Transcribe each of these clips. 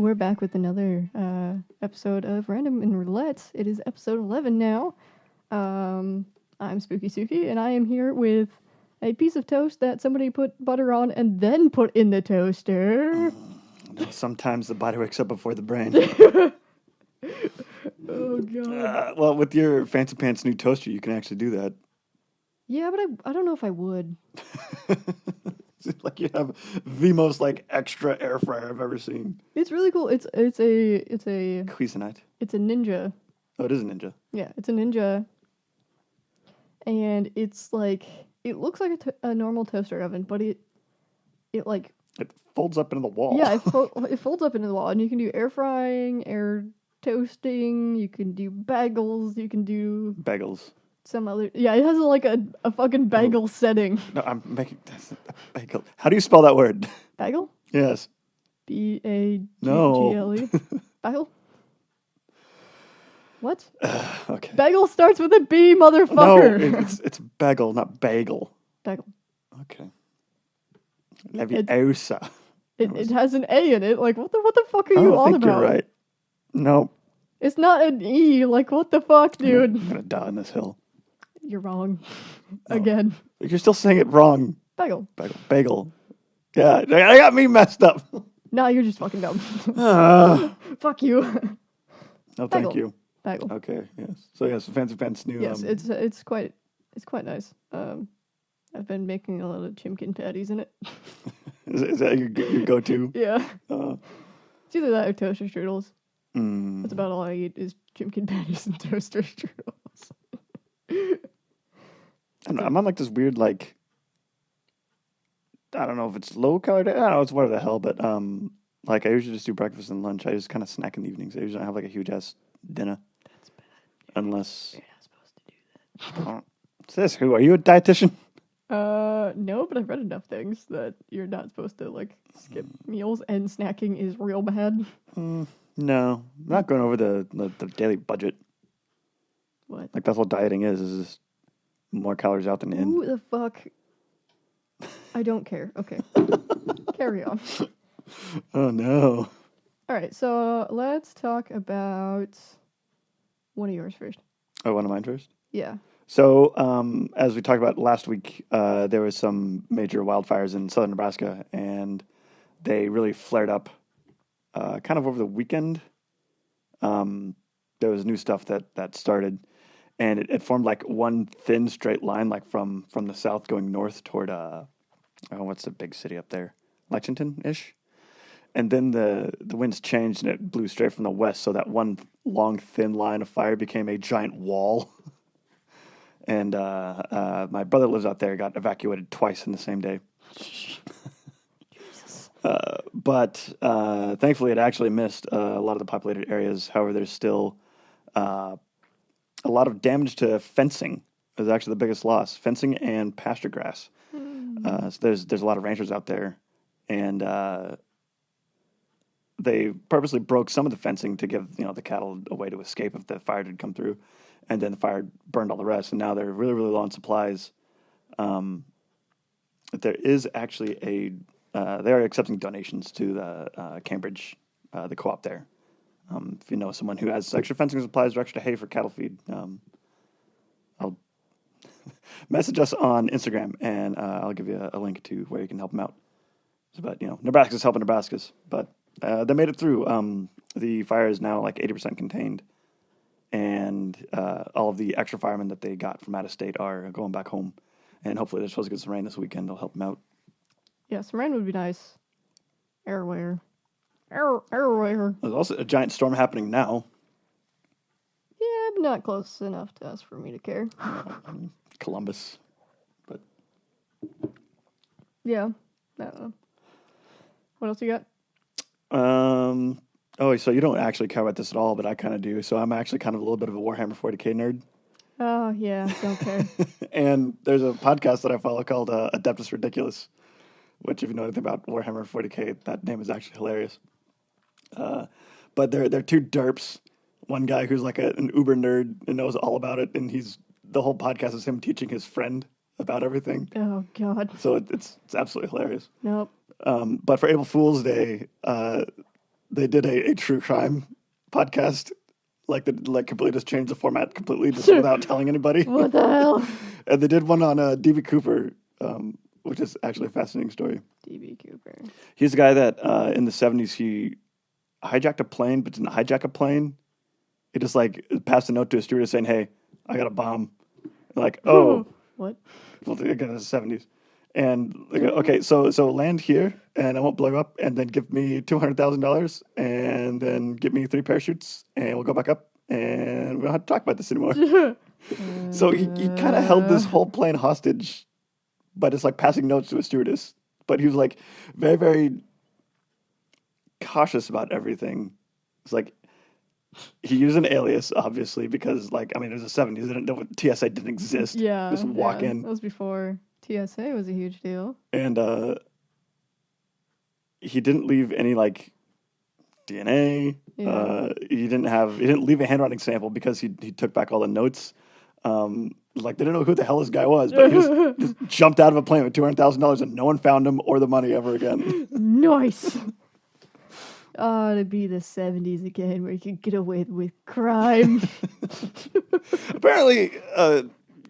we're back with another episode of Random and Roulette. It is episode 11 now. I'm Spooky Suki, and I am here with a piece of toast that somebody put butter on and then put in the toaster. Sometimes the body wakes up before the brain. Oh, God. Well, with your Fancy Pants new toaster, you can actually do that. Yeah, but I don't know if I would. Like you have the most extra air fryer I've ever seen. It's really cool. It's a Cuisinart. It's a Ninja. Oh, it is a Ninja. Yeah, it's a Ninja. And it's like, it looks like a normal toaster oven, but it folds up into the wall. Yeah, it folds up into the wall, and you can do air frying, air toasting, you can do bagels, you can do Bagels. some other. Yeah, it has a fucking bagel setting. No, I'm making that's a bagel. How do you spell that word? Bagel? Yes. Bagle? No. Bagel? What? Okay. Bagel starts with a B, motherfucker. No, it's bagel, not bagel. Bagel. Okay. Leviosa. It has an A in it. Like, what the fuck are you on about? You're right. No. It's not an E. Like, what the fuck, dude? I'm gonna die on this hill. You're wrong. No. Again. You're still saying it wrong. Bagel. Bagel. Yeah, I got me messed up. No, you're just fucking dumb. Fuck you. No, thank you. Bagel. Okay, yes. So yes, Fancy Pants new. Yes, it's quite nice. I've been making a lot of chimkin patties in it. Is that your go-to? Yeah. It's either that or toaster strudels. Mm. That's about all I eat is chimkin patties and toaster strudels. I'm on this weird I don't know if it's low calorie. I don't know, it's whatever the hell. But I usually just do breakfast and lunch. I just kind of snack in the evenings. I usually don't have a huge ass dinner. That's bad. Unless you're not supposed to do that. Sis, who are you, a dietitian? No, but I've read enough things that you're not supposed to skip meals, and snacking is real bad. No, I'm not going over the daily budget. What? That's what dieting is just more calories out than in. Who the fuck? I don't care. Okay. Carry on. Oh, no. All right, so let's talk about one of yours first. Oh, one of mine first? Yeah. So, as we talked about last week, there was some major wildfires in southern Nebraska, and they really flared up kind of over the weekend. There was new stuff that started, and it formed one thin straight line, from the south going north toward, what's the big city up there? Lexington-ish? And then the winds changed, and it blew straight from the west, so that one long, thin line of fire became a giant wall. And my brother lives out there, got evacuated twice in the same day. Jesus. But thankfully, it actually missed a lot of the populated areas. However, there's still a lot of damage to fencing. Is actually the biggest loss. Fencing and pasture grass. So there's a lot of ranchers out there, and they purposely broke some of the fencing to give the cattle a way to escape if the fire did come through, and then the fire burned all the rest. And now they're really, really low on supplies. There is actually they are accepting donations to the Cambridge, the co-op there. If you know someone who has extra fencing supplies or extra hay for cattle feed, I'll message us on Instagram, and I'll give you a link to where you can help them out. It's about, Nebraska's helping Nebraska's, but they made it through. The fire is now 80% contained, and all of the extra firemen that they got from out of state are going back home, and hopefully they're supposed to get some rain this weekend. They'll help them out. Yeah, some rain would be nice. Airware. Airware. There's also a giant storm happening now. Yeah, but not close enough to us for me to care. Columbus, but yeah, I don't know. What else you got? Oh, so you don't actually care about this at all, but I kind of do. So I'm actually kind of a little bit of a Warhammer 40k nerd. Oh, yeah, don't care. And there's a podcast that I follow called Adeptus Ridiculous, which, if you know anything about Warhammer 40k, that name is actually hilarious. But they're two derps. One guy who's an uber nerd and knows all about it, and the whole podcast is him teaching his friend about everything. Oh, God. So it's absolutely hilarious. Nope. But for April Fool's Day, they did a true crime podcast. Like completely just changed the format completely just without telling anybody. What the hell? And they did one on D.B. Cooper, which is actually a fascinating story. D.B. Cooper. He's the guy that in the 70s he hijacked a plane, but didn't hijack a plane. He just like passed a note to a stewardess saying, "Hey, I got a bomb." And like, oh, what? Well, again, it's the 70s. And like, okay, so land here, and I won't blow you up, and then give me $200,000, and then give me 3 parachutes, and we'll go back up, and we don't have to talk about this anymore. So he kind of held this whole plane hostage by just like passing notes to a stewardess. But he was like very, very cautious about everything. It's like he used an alias, obviously, because like, I mean, it was the 70s. They didn't know TSA didn't exist. Yeah. Just walk in. That was before TSA was a huge deal. And he didn't leave any like DNA. Yeah. He didn't leave a handwriting sample because he took back all the notes. Like they didn't know who the hell this guy was, but he just jumped out of a plane with $200,000 and no one found him or the money ever again. Nice. Oh, to be the 70s again where you could get away with crime. Apparently,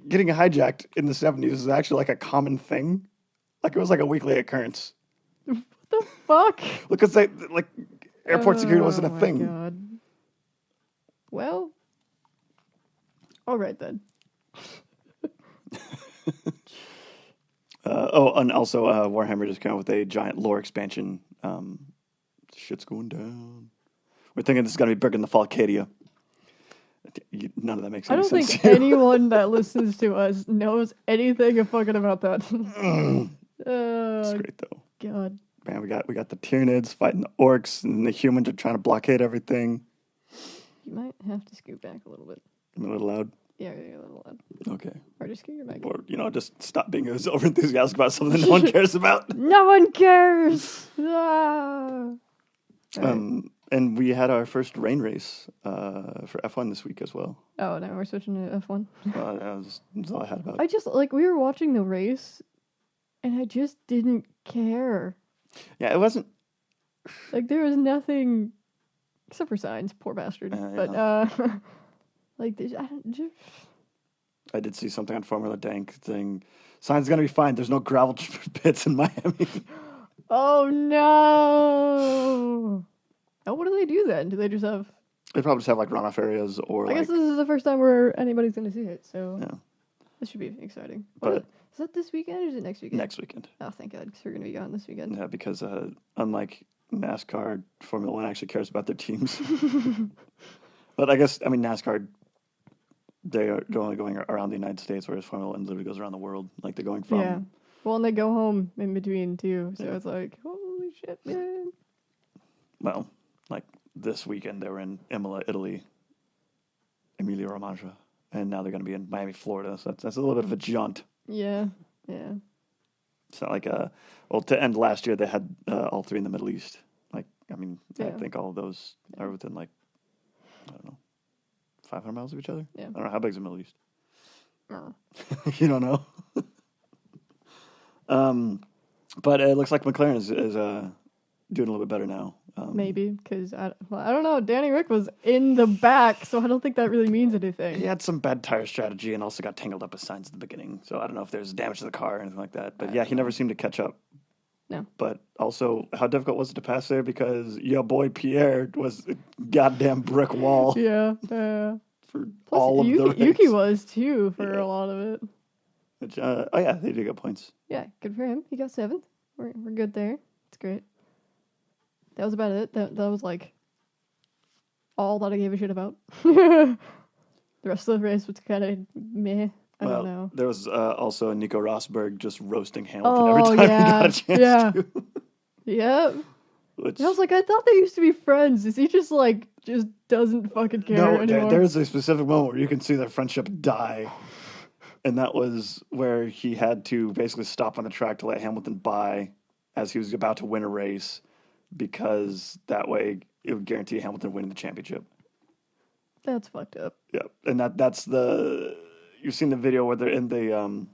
getting hijacked in the 70s is actually like a common thing. Like it was like a weekly occurrence. What the fuck? Because they like airport security wasn't a thing. God. Well, all right then. And also Warhammer just came out with a giant lore expansion. Shit's going down. We're thinking this is going to be bigger than the Falcadia. None of that makes any sense. I don't think anyone that listens to us knows anything fucking about that. It's great though. God. Man, we got the Tyranids fighting the orcs, and the humans are trying to blockade everything. You might have to scoot back a little bit. I'm a little loud. Yeah, you're a little loud. Okay. Or just scoot your back. Or just stop being as over enthusiastic about something no one cares about. No one cares. Ah. Right. And we had our first rain race for F1 this week as well. Oh, now we're switching to F1. That's all I had about it. I just, like, we were watching the race, and I just didn't care. Yeah, it wasn't... Like, there was nothing, except for Sainz, poor bastard. But, like, I did see something on Formula Dank saying, Sainz going to be fine, there's no gravel pits in Miami. Oh, no! Oh, what do they do then? Do they just have... They probably just have, like, runoff areas or, I guess this is the first time where anybody's going to see it, so... Yeah. This should be exciting. But is that this weekend or is it next weekend? Next weekend. Oh, thank God, because we're going to be gone this weekend. Yeah, because unlike NASCAR, Formula One actually cares about their teams. But I guess, I mean, NASCAR, they're only going around the United States, whereas Formula One literally goes around the world. Like, they're going from... Yeah. Well, and they go home in between, too. So it's like, holy shit, man. Well, like, this weekend they were in Imola, Italy, Emilia-Romagna, and now they're going to be in Miami, Florida. So that's a little bit of a jaunt. Yeah, yeah. It's not like to end last year, they had all 3 in the Middle East. Like, I mean, I think all of those are within, like, I don't know, 500 miles of each other? Yeah. I don't know. How big is the Middle East? No. You don't know? But it looks like McLaren is doing a little bit better now. Maybe, because, I don't know, Danny Rick was in the back, so I don't think that really means anything. He had some bad tire strategy and also got tangled up with signs at the beginning. So I don't know if there's damage to the car or anything like that. But yeah, he never seemed to catch up. No. But also, how difficult was it to pass there? Because your boy Pierre was a goddamn brick wall. Yeah. For Plus, all of the race. Yuki was, too, for a lot of it. Which, yeah, they did get points. Yeah, good for him. He got 7th. We're good there. It's great. That was about it. That was like all that I gave a shit about. The rest of the race was kind of meh. I don't know. There was also Nico Rosberg just roasting Hamilton every time he got a chance to. Yep. Which, and I was like, I thought they used to be friends. Is he just doesn't fucking care anymore? There's a specific moment where you can see their friendship die. And that was where he had to basically stop on the track to let Hamilton by as he was about to win a race, because that way it would guarantee Hamilton winning the championship. That's fucked up. Yeah, and that's you've seen the video where they're in the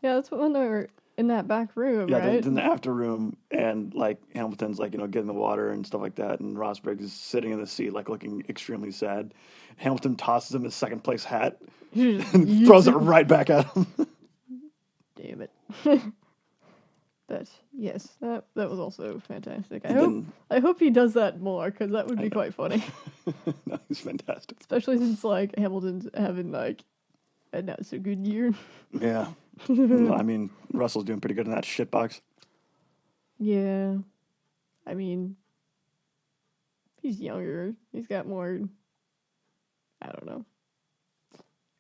Yeah, that's when they were in that back room, Yeah, right? in the after room, and like Hamilton's like getting the water and stuff like that, and Rosberg is sitting in the seat like looking extremely sad. Hamilton tosses him his second place hat and throws it right back at him. Damn it. But yes, that was also fantastic. I hope he does that more, because that would be quite funny. No, he's fantastic. Especially since like Hamilton's having like a not so good year. Yeah. Well, I mean, Russell's doing pretty good in that shitbox. Yeah. I mean, he's younger. He's got more, I don't know.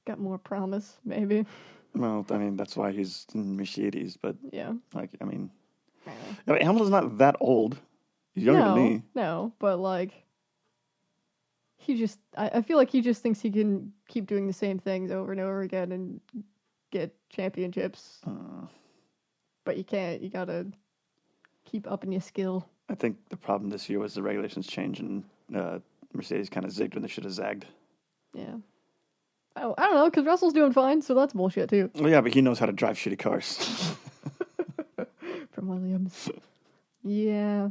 Got more promise, maybe. Well, I mean, that's why he's in Mercedes, but Yeah. like, I mean, Hamilton's not that old. He's younger than me. No, but like, I feel like he just thinks he can keep doing the same things over and over again and get championships. But you can't. You gotta keep upping your skill. I think the problem this year was the regulations changed, and Mercedes kind of zigged when they should have zagged. Yeah. I don't know, because Russell's doing fine, so that's bullshit too. Well, yeah, but he knows how to drive shitty cars. From Williams. Yeah.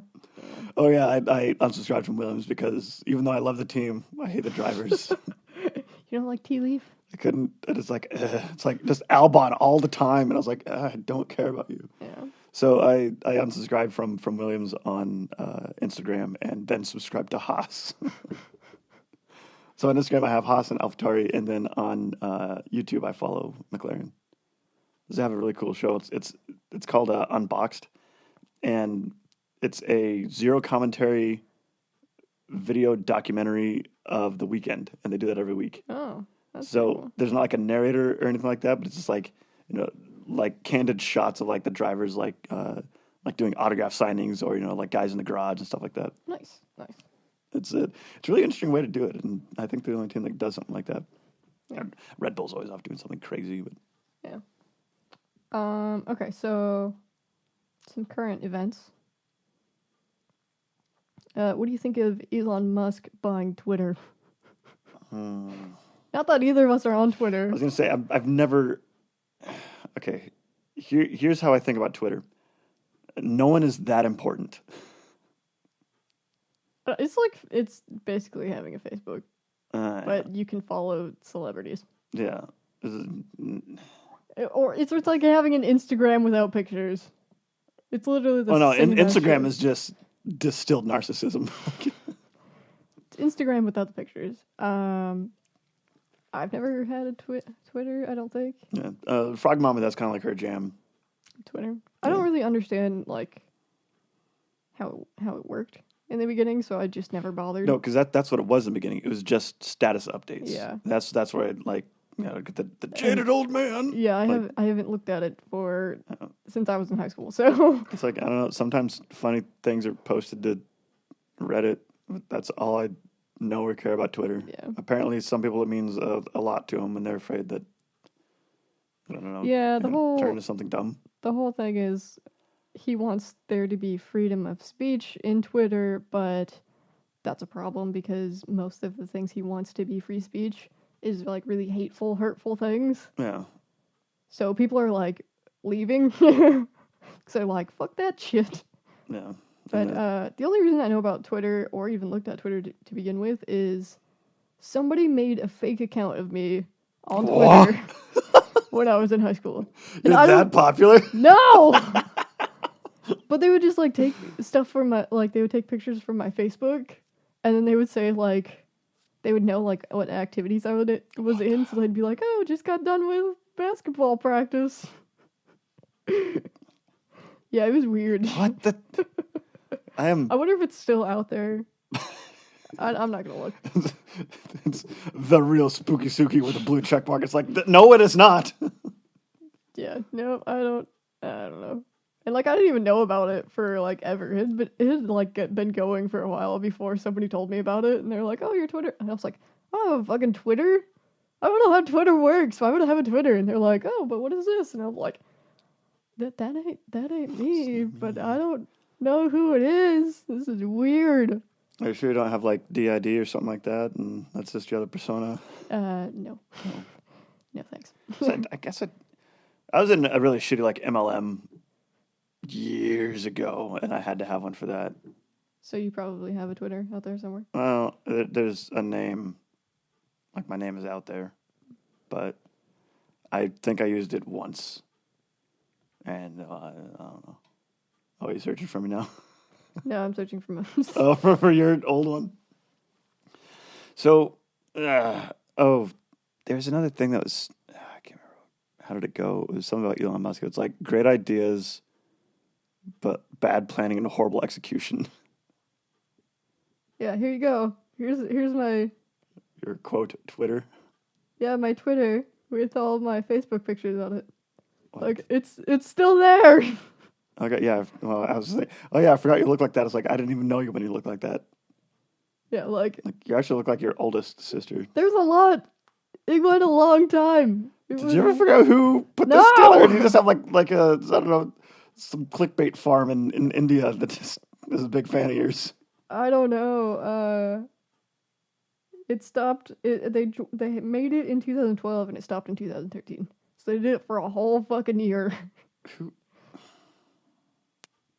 Oh, yeah, I unsubscribed from Williams because even though I love the team, I hate the drivers. You don't like Tea Leaf? I couldn't. It's like just Albon all the time, and I was like, I don't care about you. Yeah. So I unsubscribed from Williams on Instagram and then subscribed to Haas. So on Instagram I have Haas and AlphaTauri, and then on YouTube I follow McLaren. They have a really cool show. It's called Unboxed, and it's a zero commentary video documentary of the weekend, and they do that every week. Oh, that's so cool. There's not like a narrator or anything like that, but it's just like like candid shots of like the drivers like doing autograph signings or like guys in the garage and stuff like that. Nice. It's a really interesting way to do it, and I think they're the only team that does something like that. Yeah. Red Bull's always off doing something crazy, but Yeah. Okay, so some current events. What do you think of Elon Musk buying Twitter? Not that either of us are on Twitter. I was gonna say I've never. Okay, here's how I think about Twitter. No one is that important. It's basically having a Facebook, but you can follow celebrities. Yeah. Or it's like having an Instagram without pictures. It's literally the same. Instagram is just distilled narcissism. It's Instagram without the pictures. I've never had a Twitter, I don't think. Yeah. Frog Mama, that's kind of like her jam. Twitter. I don't really understand like how it worked in the beginning, so I just never bothered. No, because that's what it was in the beginning. It was just status updates. Yeah. That's where I get the jaded old man. Yeah, I haven't looked at it since I was in high school. So it's like, I don't know, sometimes funny things are posted to Reddit. That's all I know or care about Twitter. Yeah. Apparently some people it means a lot to them, and they're afraid that I don't know. Yeah, turn into something dumb. The whole thing is he wants there to be freedom of speech in Twitter, but that's a problem because most of the things he wants to be free speech is like really hateful, hurtful things. Yeah. So people are like leaving because they're like, fuck that shit. Yeah. But the only reason I know about Twitter or even looked at Twitter to begin with is somebody made a fake account of me on Twitter when I was in high school. You're that popular? No! But they would just like take stuff from they would take pictures from my Facebook, and then they would say like, they would know like what activities I was in, so they'd be like, oh, just got done with basketball practice. Yeah, it was weird. What the? I wonder if it's still out there. I'm not gonna look. It's the real Spooky Suki with a blue check mark. It's like, no, it is not. Yeah, no, I don't know. And like, I didn't even know about it for like ever. It had like been going for a while before somebody told me about it, and they're like, "Oh, your Twitter," and I was like, "Oh, I have a fucking Twitter. I don't know how Twitter works. Why would I have a Twitter?" And they're like, "Oh, but what is this?" And I'm like, "That ain't me. But I don't know who it is. This is weird." Are you sure you don't have like DID or something like that, and that's just your other persona? No. No, thanks. So I guess I was in a really shitty like MLM years ago, and I had to have one for that. So you probably have a Twitter out there somewhere. Well, there's a name, like my name is out there, but I think I used it once, and I don't know. Oh, you searching for me now? No, I'm searching for most. Oh, for your old one. So, there's another thing that was, I can't remember. How did it go? It was something about Elon Musk. It's like great ideas, but bad planning and horrible execution. Yeah, here you go. Here's my Your quote, Twitter. my Twitter with all my Facebook pictures on it. What? Like it's still there. Okay, yeah. Well, I was like, oh yeah, I forgot you look like that. It's like I didn't even know you when you looked like that. Yeah, like Like you actually look like your oldest sister. there's a lot. It went a long time. Did you ever figure out who put this together? Or do you just have like a, I don't know, some clickbait farm in India that just is a big fan of yours? I don't know. It stopped. They made it in 2012 and it stopped in 2013. So they did it for a whole fucking year. Who?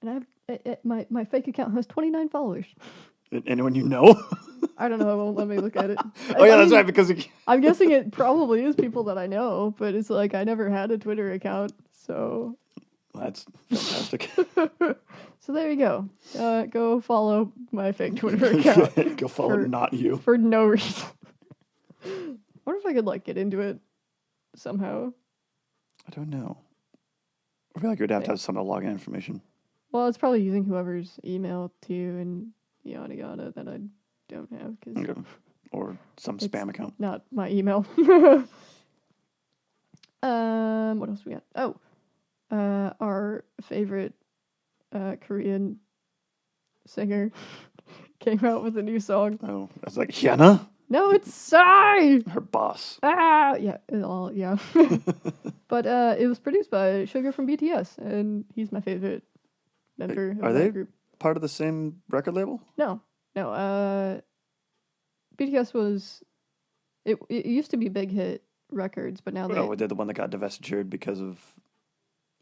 And my fake account has 29 followers. Anyone you know? I don't know. It won't let me look at it. Oh yeah, that's right. Because I'm guessing it probably is people that I know, but it's like I never had a Twitter account, so. That's fantastic. So there you go. Go follow my fake Twitter account. Go follow not you. For no reason. I wonder if I could like get into it somehow. I don't know. I feel like you'd have to have some login information. Well, it's probably using whoever's email to and yada yada that I don't have because Okay. Or some spam account. not my email. What else we got? Oh, our favorite Korean singer came out with a new song. Oh, I was like, Hyuna? No, it's Psy! Her boss. Yeah. But it was produced by Sugar from BTS, and he's my favorite member of Are that they group. part of the same record label? No. BTS was... It used to be Big Hit Records, but now Oh, they're the one that got divestitured because of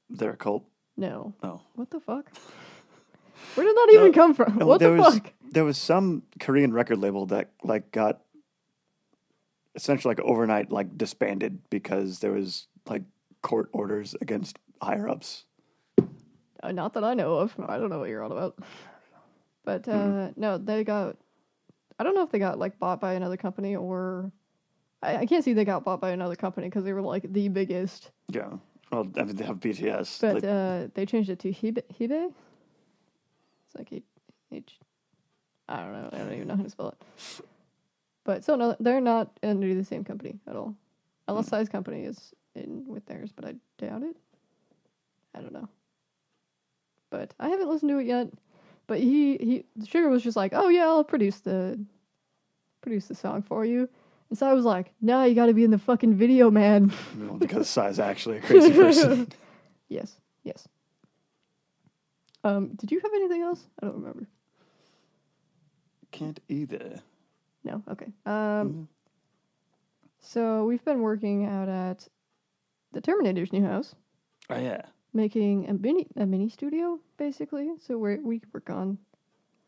their cult? No. Oh. What the fuck? Where did that even come from? No, What the fuck? There was some Korean record label that like got essentially like overnight like disbanded because there was like court orders against higher ups. Not that I know of. I don't know what you're on about. But no, they got... I don't know if they got like bought by another company or... I can't see they got bought by another company because they were like the biggest. Yeah. Well, I mean, they have BTS. But they changed it to Hibe. It's like I don't know. I don't even know how to spell it. But so no, they're not under the same company at all. Unless Size Company is in with theirs, but I doubt it. I don't know. But I haven't listened to it yet. But Sugar was just like, oh yeah, I'll produce the song for you. And so I was like, no, you got to be in the fucking video, man. Because Psy's actually a crazy person. Yes. Did you have anything else? I don't remember. Can't either. No? Okay. So we've been working out at the Terminator's new house. Oh, yeah. Making a mini studio, basically. So we work on...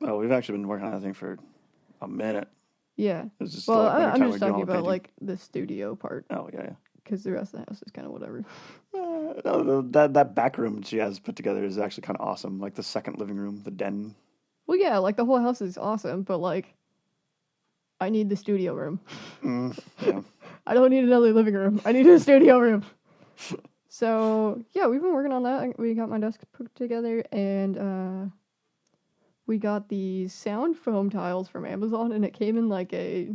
Oh, we've actually been working on that thing for a minute. Yeah. It's just Well, like I'm just talking about, like, the studio part. Oh, yeah. Because the rest of the house is kind of whatever. No, that back room she has put together is actually kind of awesome. Like the second living room, the den. Well, yeah, like, the whole house is awesome, but, like, I need the studio room. Yeah. I don't need another living room. I need a studio room. So, yeah, we've been working on that. We got my desk put together, and we got the sound foam tiles from Amazon, and it came in like a...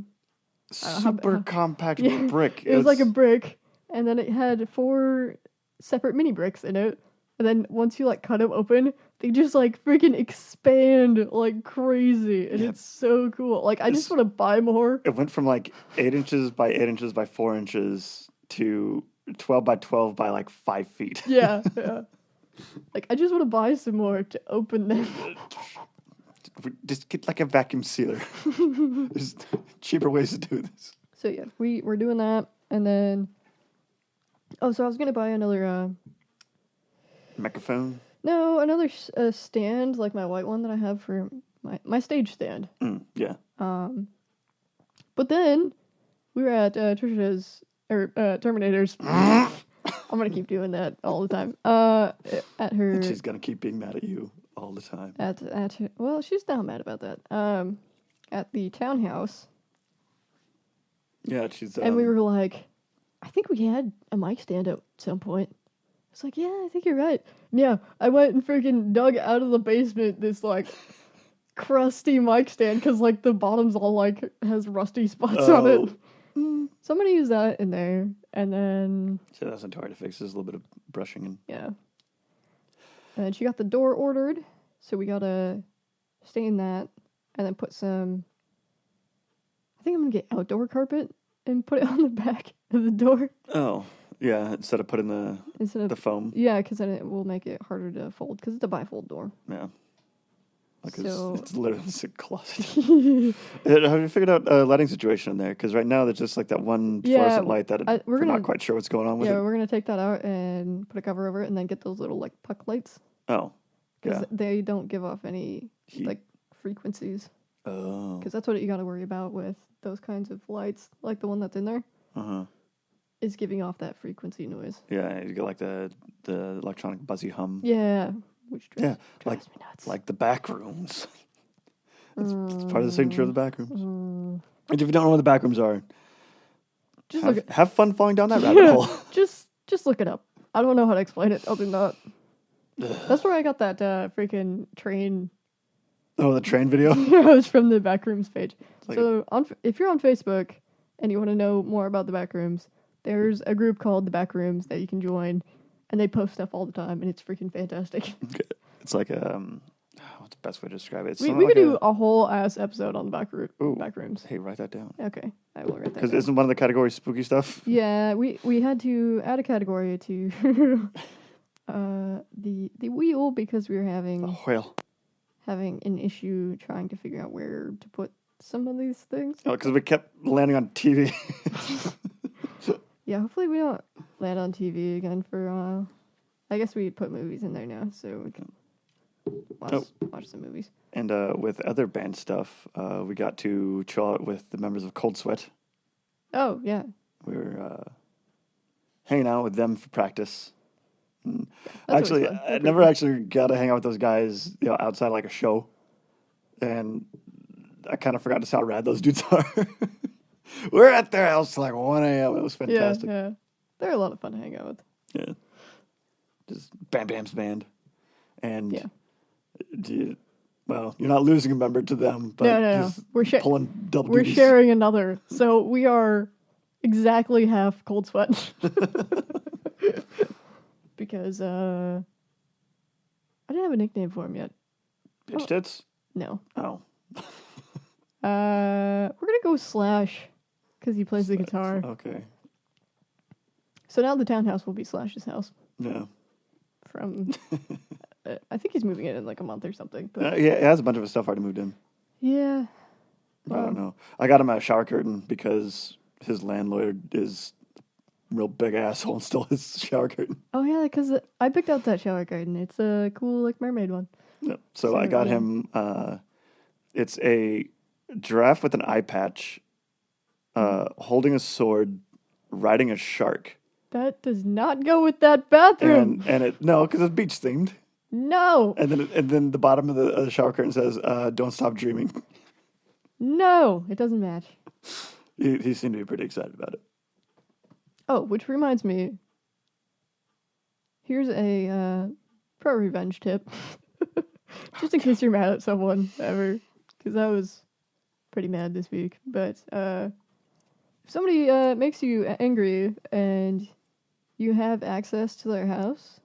Super compact brick. It was like a brick, and then it had 4 separate mini bricks in it. And then once you, like, cut them open, they just, like, freaking expand like crazy. And it's so cool. Like, I just want to buy more. It went from, like, 8 inches by 8 inches by 4 inches to 12 by 12 by, like, 5 feet. Yeah. Like, I just want to buy some more to open them. Just get, like, a vacuum sealer. There's cheaper ways to do this. So, yeah, we're doing that. And then... Oh, so I was going to buy another... Microphone? No, another stand like my white one that I have for my stage stand. Yeah. But then we were at Trisha's Terminator's. I'm gonna keep doing that all the time. At her. And she's gonna keep being mad at you all the time. At her, well, she's not mad about that. At the townhouse. Yeah, she's. And we were like, I think we had a mic stand at some point. It's like, yeah, I think you're right. Yeah, I went and freaking dug out of the basement this like crusty mic stand because like the bottom's all like has rusty spots on it. Somebody used that in there, and then so that's not too hard to fix. There's a little bit of brushing and yeah. And then she got the door ordered, so we gotta stain that, and then put some. I think I'm gonna get outdoor carpet and put it on the back of the door. Oh. Yeah, instead of putting the foam. Yeah, because then it will make it harder to fold, because it's a bifold door. Yeah. Like so, it's literally just a closet. Have you figured out a lighting situation in there? Because right now there's just like that one fluorescent light that we're not quite sure what's going on with it. Yeah, we're going to take that out and put a cover over it and then get those little like puck lights. Oh, Because they don't give off any heat. Like frequencies. Oh. Because that's what you got to worry about with those kinds of lights, like the one that's in there. Uh-huh. Is giving off that frequency noise. Yeah, you get like the electronic buzzy hum. Yeah, which drives like, me nuts. Like the back rooms. It's part of the signature of the back rooms. And if you don't know what the back rooms are, just have fun falling down that rabbit hole. Just look it up. I don't know how to explain it. I'll do that. That's where I got that freaking train. Oh, the train video? Yeah, it was from the Backrooms page. Like so if you're on Facebook and you want to know more about the Backrooms, there's a group called the Backrooms that you can join, and they post stuff all the time, and it's freaking fantastic. It's like what's the best way to describe it? We could do a whole ass episode on the Backrooms. Hey, write that down. Okay, I will write that down. Because isn't one of the categories spooky stuff? Yeah, we had to add a category to the wheel because we were having an issue trying to figure out where to put some of these things. Oh, because we kept landing on TV. Yeah, hopefully we don't land on TV again for a while. I guess we put movies in there now, so we can watch some movies. And with other band stuff, we got to chill out with the members of Cold Sweat. Oh, yeah. We were hanging out with them for practice. Actually, I never actually got to hang out with those guys, outside like a show. And I kind of forgot just how rad those dudes are. We're at their house till like 1 a.m. It was fantastic. Yeah. They're a lot of fun to hang out with. Yeah. Just Bam Bam's band. And you're not losing a member to them, but no. We're pulling double We're duties. sharing another. So we are exactly half Cold Sweat. Because I didn't have a nickname for him yet. Bitch Tits? No. Oh. We're gonna go Slash because he plays the guitar. Okay. So now the townhouse will be Slash's house. Yeah. From, I think he's moving in like a month or something. But he has a bunch of his stuff already moved in. Yeah. I don't know. I got him a shower curtain because his landlord is a real big asshole and stole his shower curtain. Oh yeah, because I picked out that shower curtain. It's a cool like mermaid one. Yeah. So I got him. It's a giraffe with an eye patch, holding a sword, riding a shark. That does not go with that bathroom. And because it's beach themed. No. And then the bottom of the shower curtain says, "Don't stop dreaming." No, it doesn't match. He seemed to be pretty excited about it. Oh, which reminds me. Here's a pro revenge tip, just in case you're mad at someone ever, because I was pretty mad this week. But if somebody makes you angry and you have access to their house,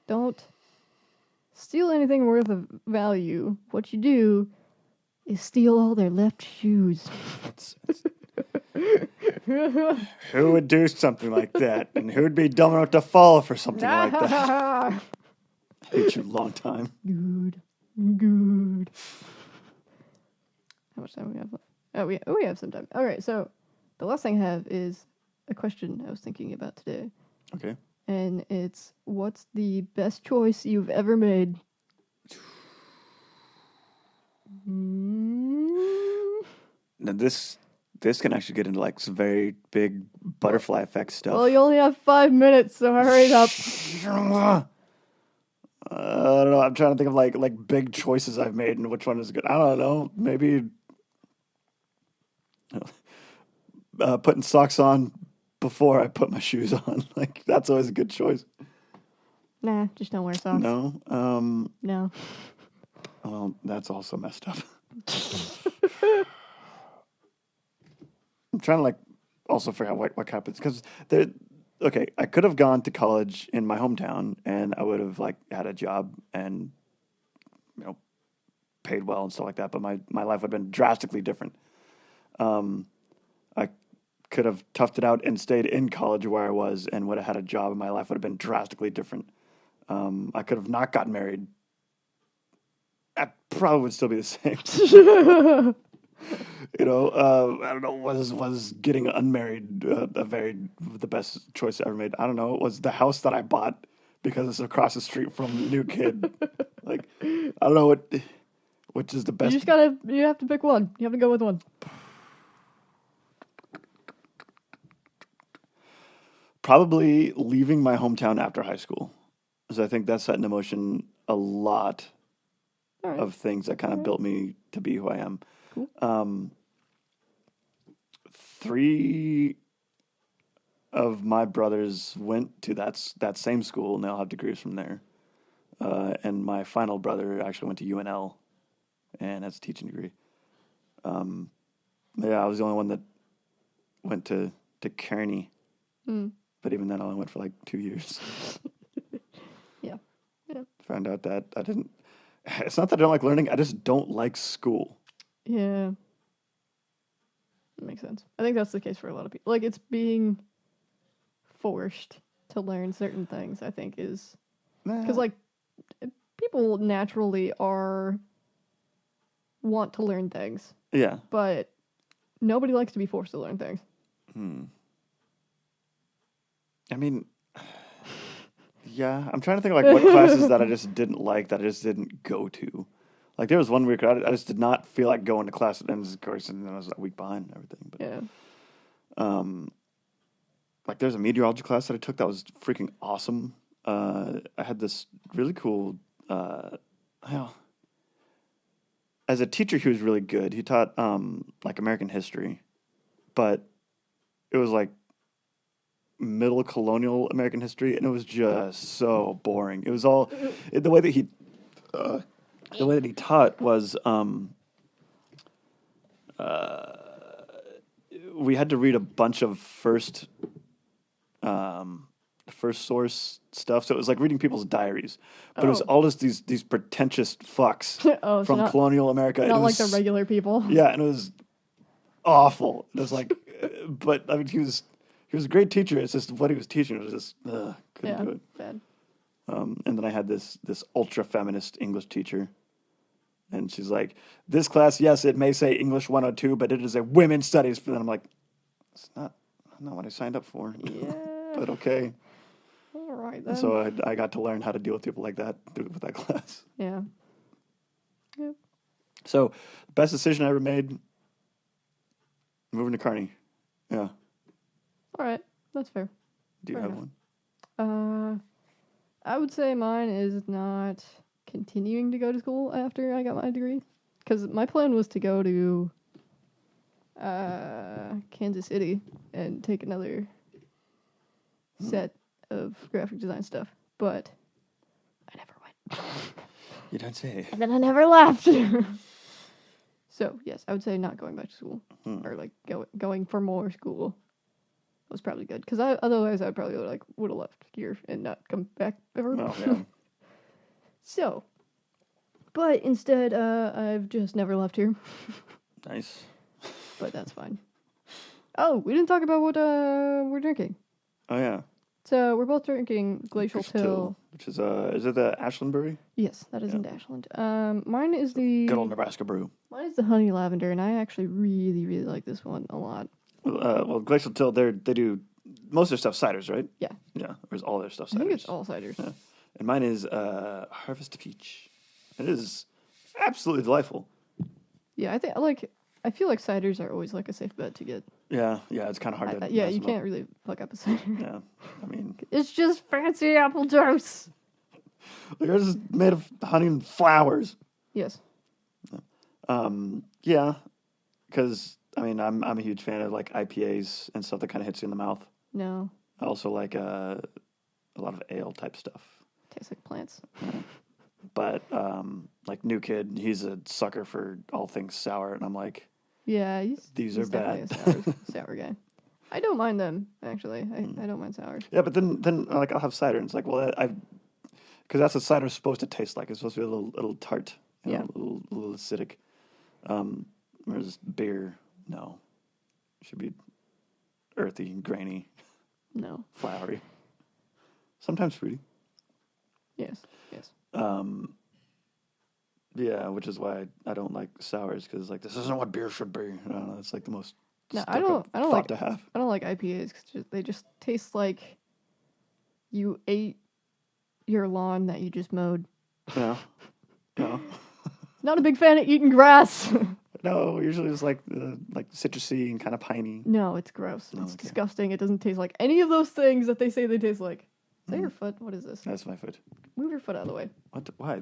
don't steal anything worth of value. What you do is steal all their left shoes. Who would do something like that? And who would be dumb enough to fall for something like that? I hate you a long time. Good. How much time do we have left? Oh, we have some time. All right, so the last thing I have is a question I was thinking about today. Okay. and it's what's the best choice you've ever made? Mm. Now this can actually get into like some very big butterfly effect stuff. Well, you only have 5 minutes, so hurry up. I don't know. I'm trying to think of like big choices I've made and which one is good. I don't know. Maybe putting socks on before I put my shoes on. Like that's always a good choice. Nah, just don't wear socks. No. No. Well, that's also messed up. I'm trying to like also figure out what happens because there. Okay, I could have gone to college in my hometown and I would have like had a job and paid well and stuff like that. But my life would have been drastically different. I could have toughed it out and stayed in college where I was and would have had a job and my life would have been drastically different. I could have not gotten married. I probably would still be the same. I don't know. Was getting unmarried the best choice I ever made? I don't know. It was the house that I bought because it's across the street from the new kid. Like, I don't know which is the best. You have to pick one. You have to go with one. Probably leaving my hometown after high school, because I think that set in motion a lot of things that kind of built me to be who I am. Cool. 3 of my brothers went to that same school, and they all have degrees from there. And my final brother actually went to UNL, and has a teaching degree. Yeah, I was the only one that went to Kearney. But even then, I only went for like 2 years. Yeah. Found out that I didn't. It's not that I don't like learning. I just don't like school. Yeah. That makes sense. I think that's the case for a lot of people. Like, it's being forced to learn certain things, I think, is... Because, like, people naturally want to learn things. Yeah. But nobody likes to be forced to learn things. I mean... Yeah, I'm trying to think of like what classes that I just didn't like, that I just didn't go to. Like there was one week I just did not feel like going to class, and of course, and I was a week behind and everything. But yeah. Like there's a meteorology class that I took that was freaking awesome. I had this really cool. As a teacher, he was really good. He taught like American history, but it was like middle colonial American history, and it was just so boring. It was all the way that he taught was we had to read a bunch of first source stuff, so it was like reading people's diaries, but it was all just these pretentious fucks from colonial America. Not like the regular people. Yeah, and it was awful. It was like, but I mean, he was a great teacher. It's just what he was teaching was just couldn't do it. Bad. And then I had this ultra feminist English teacher, and she's like, "This class, yes, it may say English 102, but it is a women's studies." And I'm like, "It's not what I signed up for." Yeah. But okay. All right then. So I got to learn how to deal with people like that with that class. Yeah. Yep. So, best decision I ever made, moving to Kearney. Yeah. All right, that's fair. Do you have one? I would say mine is not continuing to go to school after I got my degree, because my plan was to go to Kansas City and take another set of graphic design stuff, but I never went. You don't say. And then I never left. So yes, I would say not going back to school, or like going for more school was probably good, because otherwise I probably would have left here and not come back ever. Oh yeah. So, but instead, I've just never left here. Nice. But that's fine. Oh, we didn't talk about what we're drinking. Oh yeah. So we're both drinking Glacial Till, which is it the Ashland Brewery? Yes, that is in Ashland. Mine is the good old Nebraska brew. Mine is the honey lavender, and I actually really, really like this one a lot. Well, Glacial Till, they do most of their stuff ciders, right? Yeah. Yeah. Or is all their stuff ciders? I think it's all ciders. Yeah. And mine is Harvest Peach. It is absolutely delightful. Yeah, I feel like ciders are always like a safe bet to get. Yeah, it's kind of hard to. Yeah, mess you them up. can't really fuck up a cider. Yeah, I mean, It's just fancy apple juice. like ours is made of honey and flowers. Yes. Yeah, because I mean, I'm a huge fan of like IPAs and stuff that kind of hits you in the mouth. No. I also like a lot of ale type stuff. Tastes like plants. But like New Kid, he's a sucker for all things sour, and I'm like, Yeah, these he's are bad. definitely a sour guy. I don't mind them actually. I don't mind sours. Yeah, but then like I'll have cider, and it's like, well, because that's what cider's supposed to taste like. It's supposed to be a little tart, you know, a little acidic. Whereas beer, no, it should be earthy, grainy, No. flowery, sometimes fruity. Yes. Yeah, which is why I don't like sours, because like this isn't what beer should be. I don't know. It's like the most No, stuck I don't up thought like to have. I don't like IPAs because they just taste like you ate your lawn that you just mowed. No, no, Not a big fan of eating grass. no. Usually it's like citrusy and kind of piney. No, it's gross. Oh, It's okay. disgusting. It doesn't taste like any of those things that they say they taste like. Is that your foot? What is this? That's my foot. Move your foot out of the way. What? Why?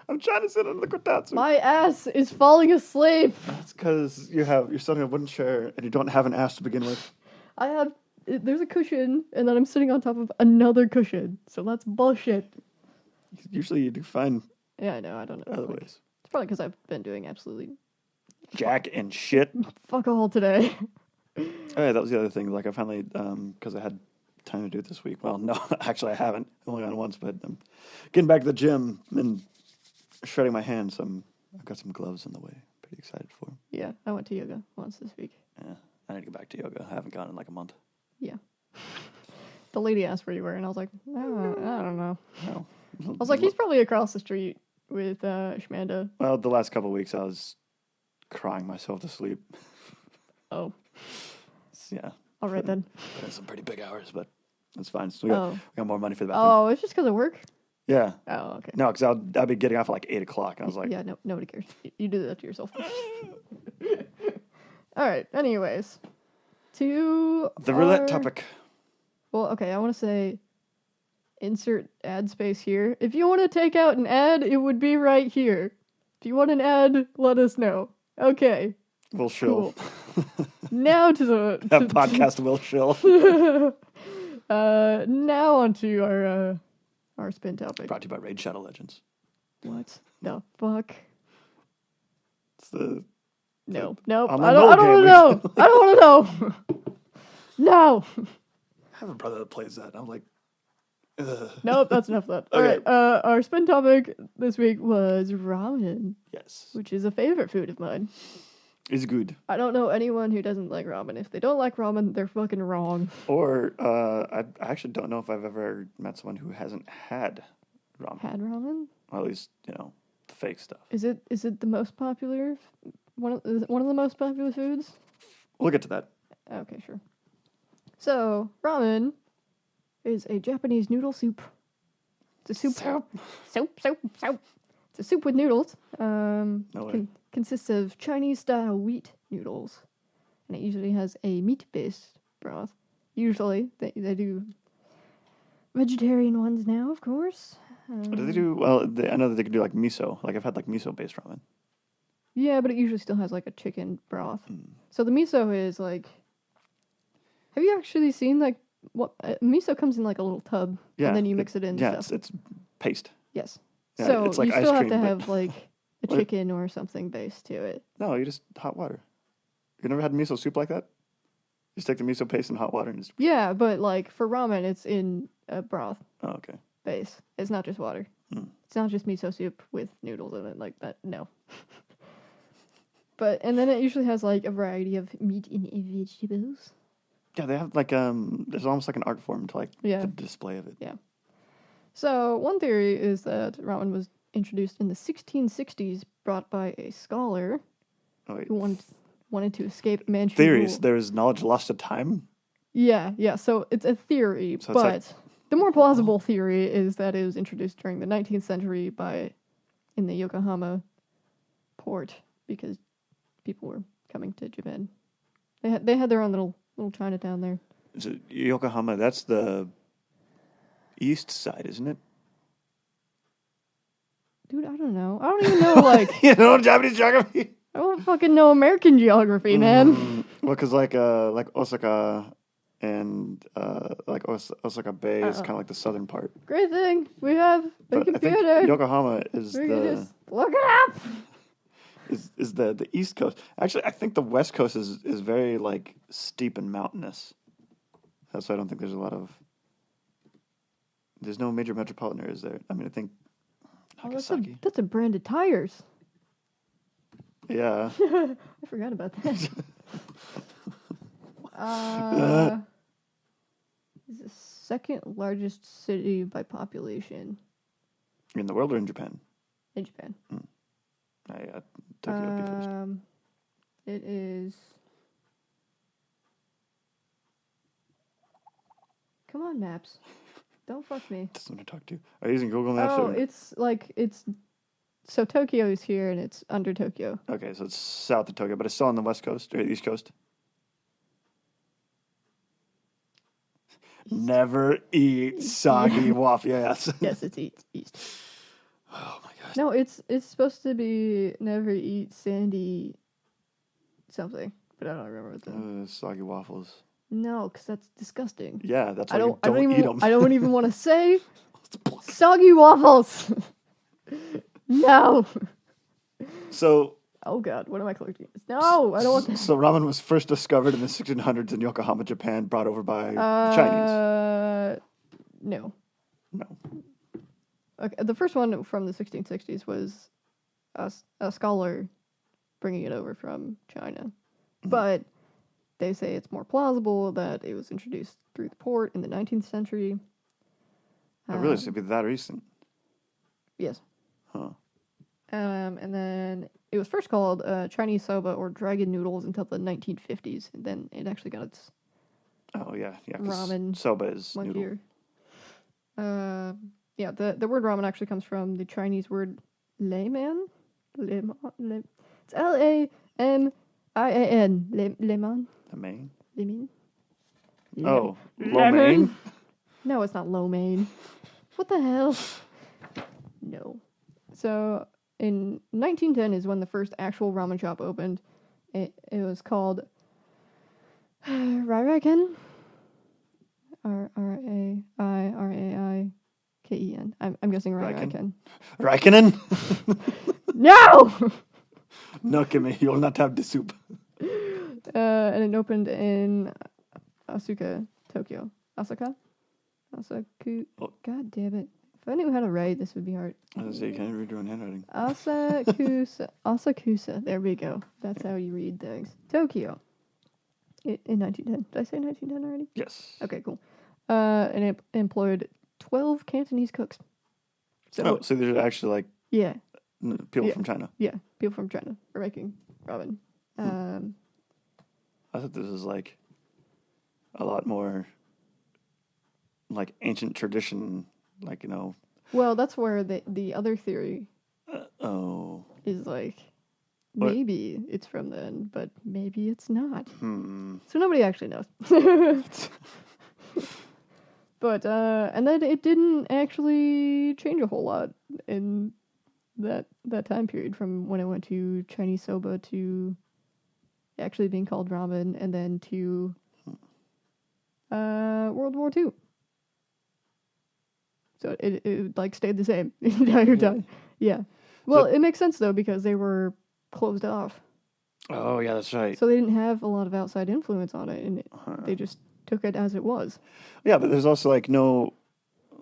I'm trying to sit on the kotatsu. My ass is falling asleep. That's because you're sitting on a wooden chair and you don't have an ass to begin with. There's a cushion, and then I'm sitting on top of another cushion. So that's bullshit. Usually you do fine Yeah, I know. I don't know. other Like, ways. it's probably because I've been doing absolutely Jack and shit. fuck all today. Oh yeah, that was the other thing. Like I finally, because I had time to do it this week. Well, no, actually I haven't. I've only gone once, but I'm getting back to the gym and shredding my hands. So I've got some gloves in the way. Pretty excited for them. Yeah, I went to yoga once this week. Yeah, I need to get back to yoga. I haven't gone in like a month. Yeah. The lady asked where you were, and I was like, I don't know. No. I was like, he's probably across the street with Shmanda. Well, the last couple of weeks I was crying myself to sleep. Oh, Yeah. all right then. Put in some pretty big hours, but that's fine. So we got more money for the bathroom. Oh, it's just because of work? Yeah. Oh, okay. No, because I'll be getting off at like 8 o'clock, and I was like, Yeah, no, nobody cares. You do that to yourself. All right, anyways. To the roulette our- topic. Well, okay, I want to say insert ad space here. If you want to take out an ad, it would be right here. If you want an ad, let us know. Okay, Will Shill. cool. Now to the... That podcast Will Shill. Now onto our spin topic. Brought to you by Raid Shadow Legends. What the fuck? It's the No, nope. online I don't mobile want to game. know. I don't want to know. No. I have a brother that plays that. I'm like, ugh. Nope, that's enough of that. All Okay. right, our spin topic this week was ramen, Yes. which is a favorite food of mine. It's good. I don't know anyone who doesn't like ramen. If they don't like ramen, they're fucking wrong. Or I actually don't know if I've ever met someone who hasn't had ramen. Had ramen? Well, at least, the fake stuff. Is it the most popular? Is it one of the most popular foods? We'll get to that. Okay, sure. So, ramen is a Japanese noodle soup. It's a soup. Soup. It's a soup with noodles. No way. Consists of Chinese-style wheat noodles. And it usually has a meat-based broth. Usually. They do vegetarian ones now, of course. Do they do, well, I know that they can do like miso. Like I've had like miso-based ramen. Yeah, but it usually still has like a chicken broth. So the miso is like... Have you actually seen like what miso comes in like a little tub, Yeah. and then you mix it in? Yeah, stuff. it's paste. Yes. Yeah, So it's like you ice still have cream, to but- have like a What? chicken or something based to it. No, you just hot water. You never had miso soup like that? You stick the miso paste in hot water and just... Yeah, but like for ramen, it's in a broth Oh, okay. base. It's not just water. It's not just miso soup with noodles in it like that. No. And then it usually has like a variety of meat and vegetables. Yeah, they have like, there's almost like an art form to like Yeah. the display of it. Yeah. So one theory is that ramen was introduced in the 1660s, brought by a scholar Oh, wait. who wanted to escape Manchu Theories. rule. There's knowledge lost to time? Yeah. So it's a theory, So it's but like- the more plausible theory is that it was introduced during the 19th century in the Yokohama port because people were coming to Japan. They had their own little Chinatown there. Is it Yokohama? That's the east side, isn't it? Dude, I don't know. I don't even know, like... You know Japanese geography? I don't fucking know American geography, man. Well, because like Osaka and Osaka Bay is kind of like the southern part. Great thing. We have a But I computer. think Yokohama is We can just look it up. is the east coast. Actually, I think the west coast is very like steep and mountainous. That's why I don't think there's no major metropolitan areas there. I mean, I think Nagasaki. That's a brand of tires. Yeah. I forgot about that. It's the second largest city by population In the world or in Japan? in Japan. Yeah, Tokyo would be first. It is. Come on, maps. Don't fuck me. That's what I talk to. Are you using Google Maps? Oh, or? it's. So Tokyo is here, and it's under Tokyo. Okay, so it's south of Tokyo, but it's still on the west coast or the east coast. Never eat soggy waffle. Yes. Yes, it's east. Oh my gosh. No, it's supposed to be never eat sandy something, but I don't remember what the. Soggy waffles. No, because that's disgusting. Yeah, that's why I you don't don't eat them. I don't even want to say soggy waffles. No. So. Oh God, what am I collecting? No, I don't want. So ramen was first discovered in the 1600s in Yokohama, Japan, brought over by Chinese. No. No. Okay, the first one from the 1660s was a scholar bringing it over from China, but they say it's more plausible that it was introduced through the port in the 19th century. Oh, really? So it'd be that recent? Yes. Huh. And then it was first called Chinese soba or dragon noodles until the 1950s, and then it actually got its Oh yeah. 'Cause ramen soba is one noodle. year. Yeah, the word ramen actually comes from the Chinese word layman. It's Lamian. Layman. The main. Layman. Oh, lo mein? No, it's not lo mein. What the hell? No. So in 1910 is when the first actual ramen shop opened. It was called Ramen. Raikien. I'm guessing Raikien. Raikkonen? No! No, Kimmy, you will not have the soup. And it opened in Osaka, Tokyo. Osaka? Osaku. Oh. God damn it. If I knew how to write, this would be hard. I was going to say, you can't read your own handwriting. Asakusa. There we go. That's how you read things. Tokyo. In 1910. Did I say 1910 already? Yes. Okay, cool. And it employed 12 Cantonese cooks. So these are actually like yeah, people from China. yeah, people from China are making ramen. I thought this was like a lot more like ancient tradition, like, you know. Well, that's where the other theory is like, What? maybe it's from then, but maybe it's not. Hmm. So nobody actually knows. But, and then it didn't actually change a whole lot in that time period from when it went to Chinese soba to actually being called ramen and then to World War II. So it like stayed the same the entire time. Yeah. Well, it makes sense though because they were closed off. Oh, yeah, that's right. So they didn't have a lot of outside influence on it, and they just took it as it was. Yeah, but there's also like no,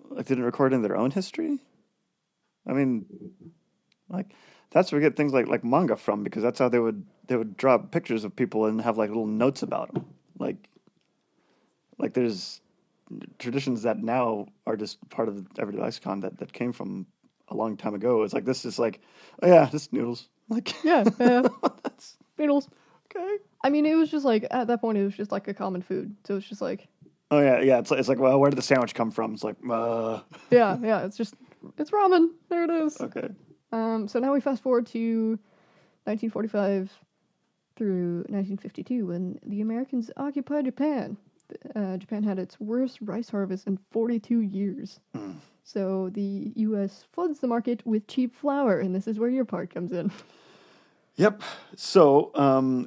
like they didn't record in their own history. I mean, like that's where we get things like manga from, because that's how they would draw pictures of people and have like little notes about them. Like there's traditions that now are just part of the everyday lexicon that came from a long time ago. It's like this is like, oh yeah, this noodles. Like Yeah, noodles. Okay. I mean, it was just like, at that point, it was just like a common food. So it's just like, Oh yeah. It's like, well, where did the sandwich come from? It's like, yeah, it's ramen. There it is. okay. So now we fast forward to 1945 through 1952 when the Americans occupied Japan. Japan had its worst rice harvest in 42 years. So the U.S. floods the market with cheap flour, and this is where your part comes in. Yep. So,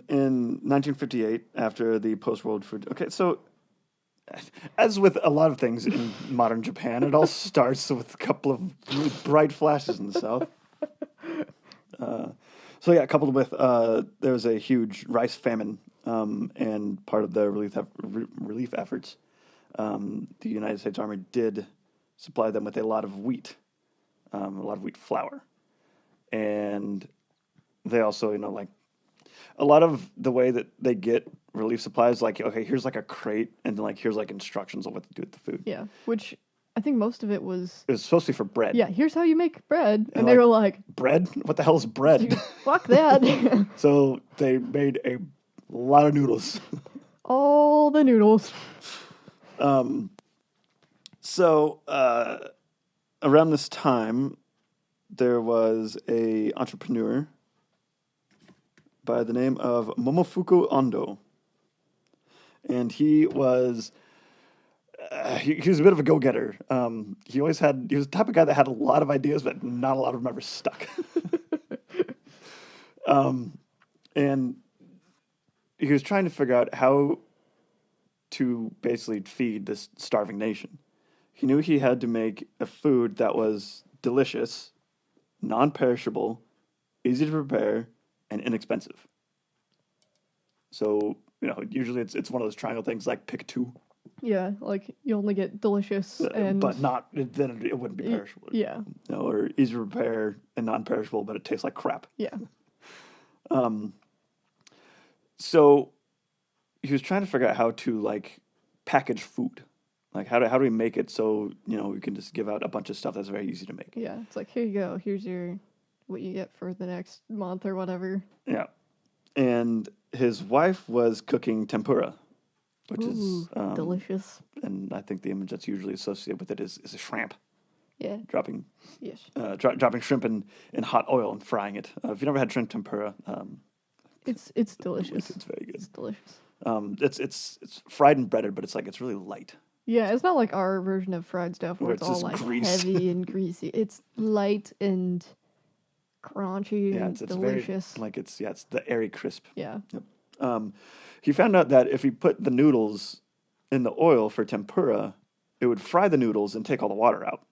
in 1958, after the post-World War, okay, so as with a lot of things in modern Japan, it all starts with a couple of really bright flashes in the South. So yeah, coupled with there was a huge rice famine, and part of the relief efforts, the United States Army did supply them with a lot of wheat flour, and they also, like a lot of the way that they get relief supplies, like, okay, here's like a crate, and then like here's like instructions on what to do with the food. Yeah, which I think most of it was... It was supposed to be for bread. Yeah, here's how you make bread. And they were like... Bread? What the hell is bread? Dude, fuck that. So they made a lot of noodles. All the noodles. So around this time, there was a entrepreneur by the name of Momofuku Ando. And he was... he was a bit of a go-getter. He was the type of guy that had a lot of ideas, but not a lot of them ever stuck. And he was trying to figure out how to basically feed this starving nation. He knew he had to make a food that was delicious, non-perishable, easy to prepare, and inexpensive. So, usually it's one of those triangle things, like pick two. Yeah, like you only get delicious and... But then it wouldn't be perishable. Yeah. Or easy to prepare and non-perishable, but it tastes like crap. Yeah. So he was trying to figure out how to like package food. Like how do we make it so, we can just give out a bunch of stuff that's very easy to make. Yeah, it's like, here you go. Here's what you get for the next month or whatever. Yeah. And his wife was cooking tempura, which is delicious. And I think the image that's usually associated with it is a shrimp. Yeah. Dropping Yes. shrimp in hot oil and frying it. If you've never had shrimp tempura, it's delicious. It's very good. It's delicious. It's fried and breaded, but it's really light. Yeah, it's not like our version of fried stuff where it's all like grease. heavy and greasy. It's light and crunchy and It's delicious. very, it's the airy crisp. Yeah. Yep. He found out that if he put the noodles in the oil for tempura, it would fry the noodles and take all the water out.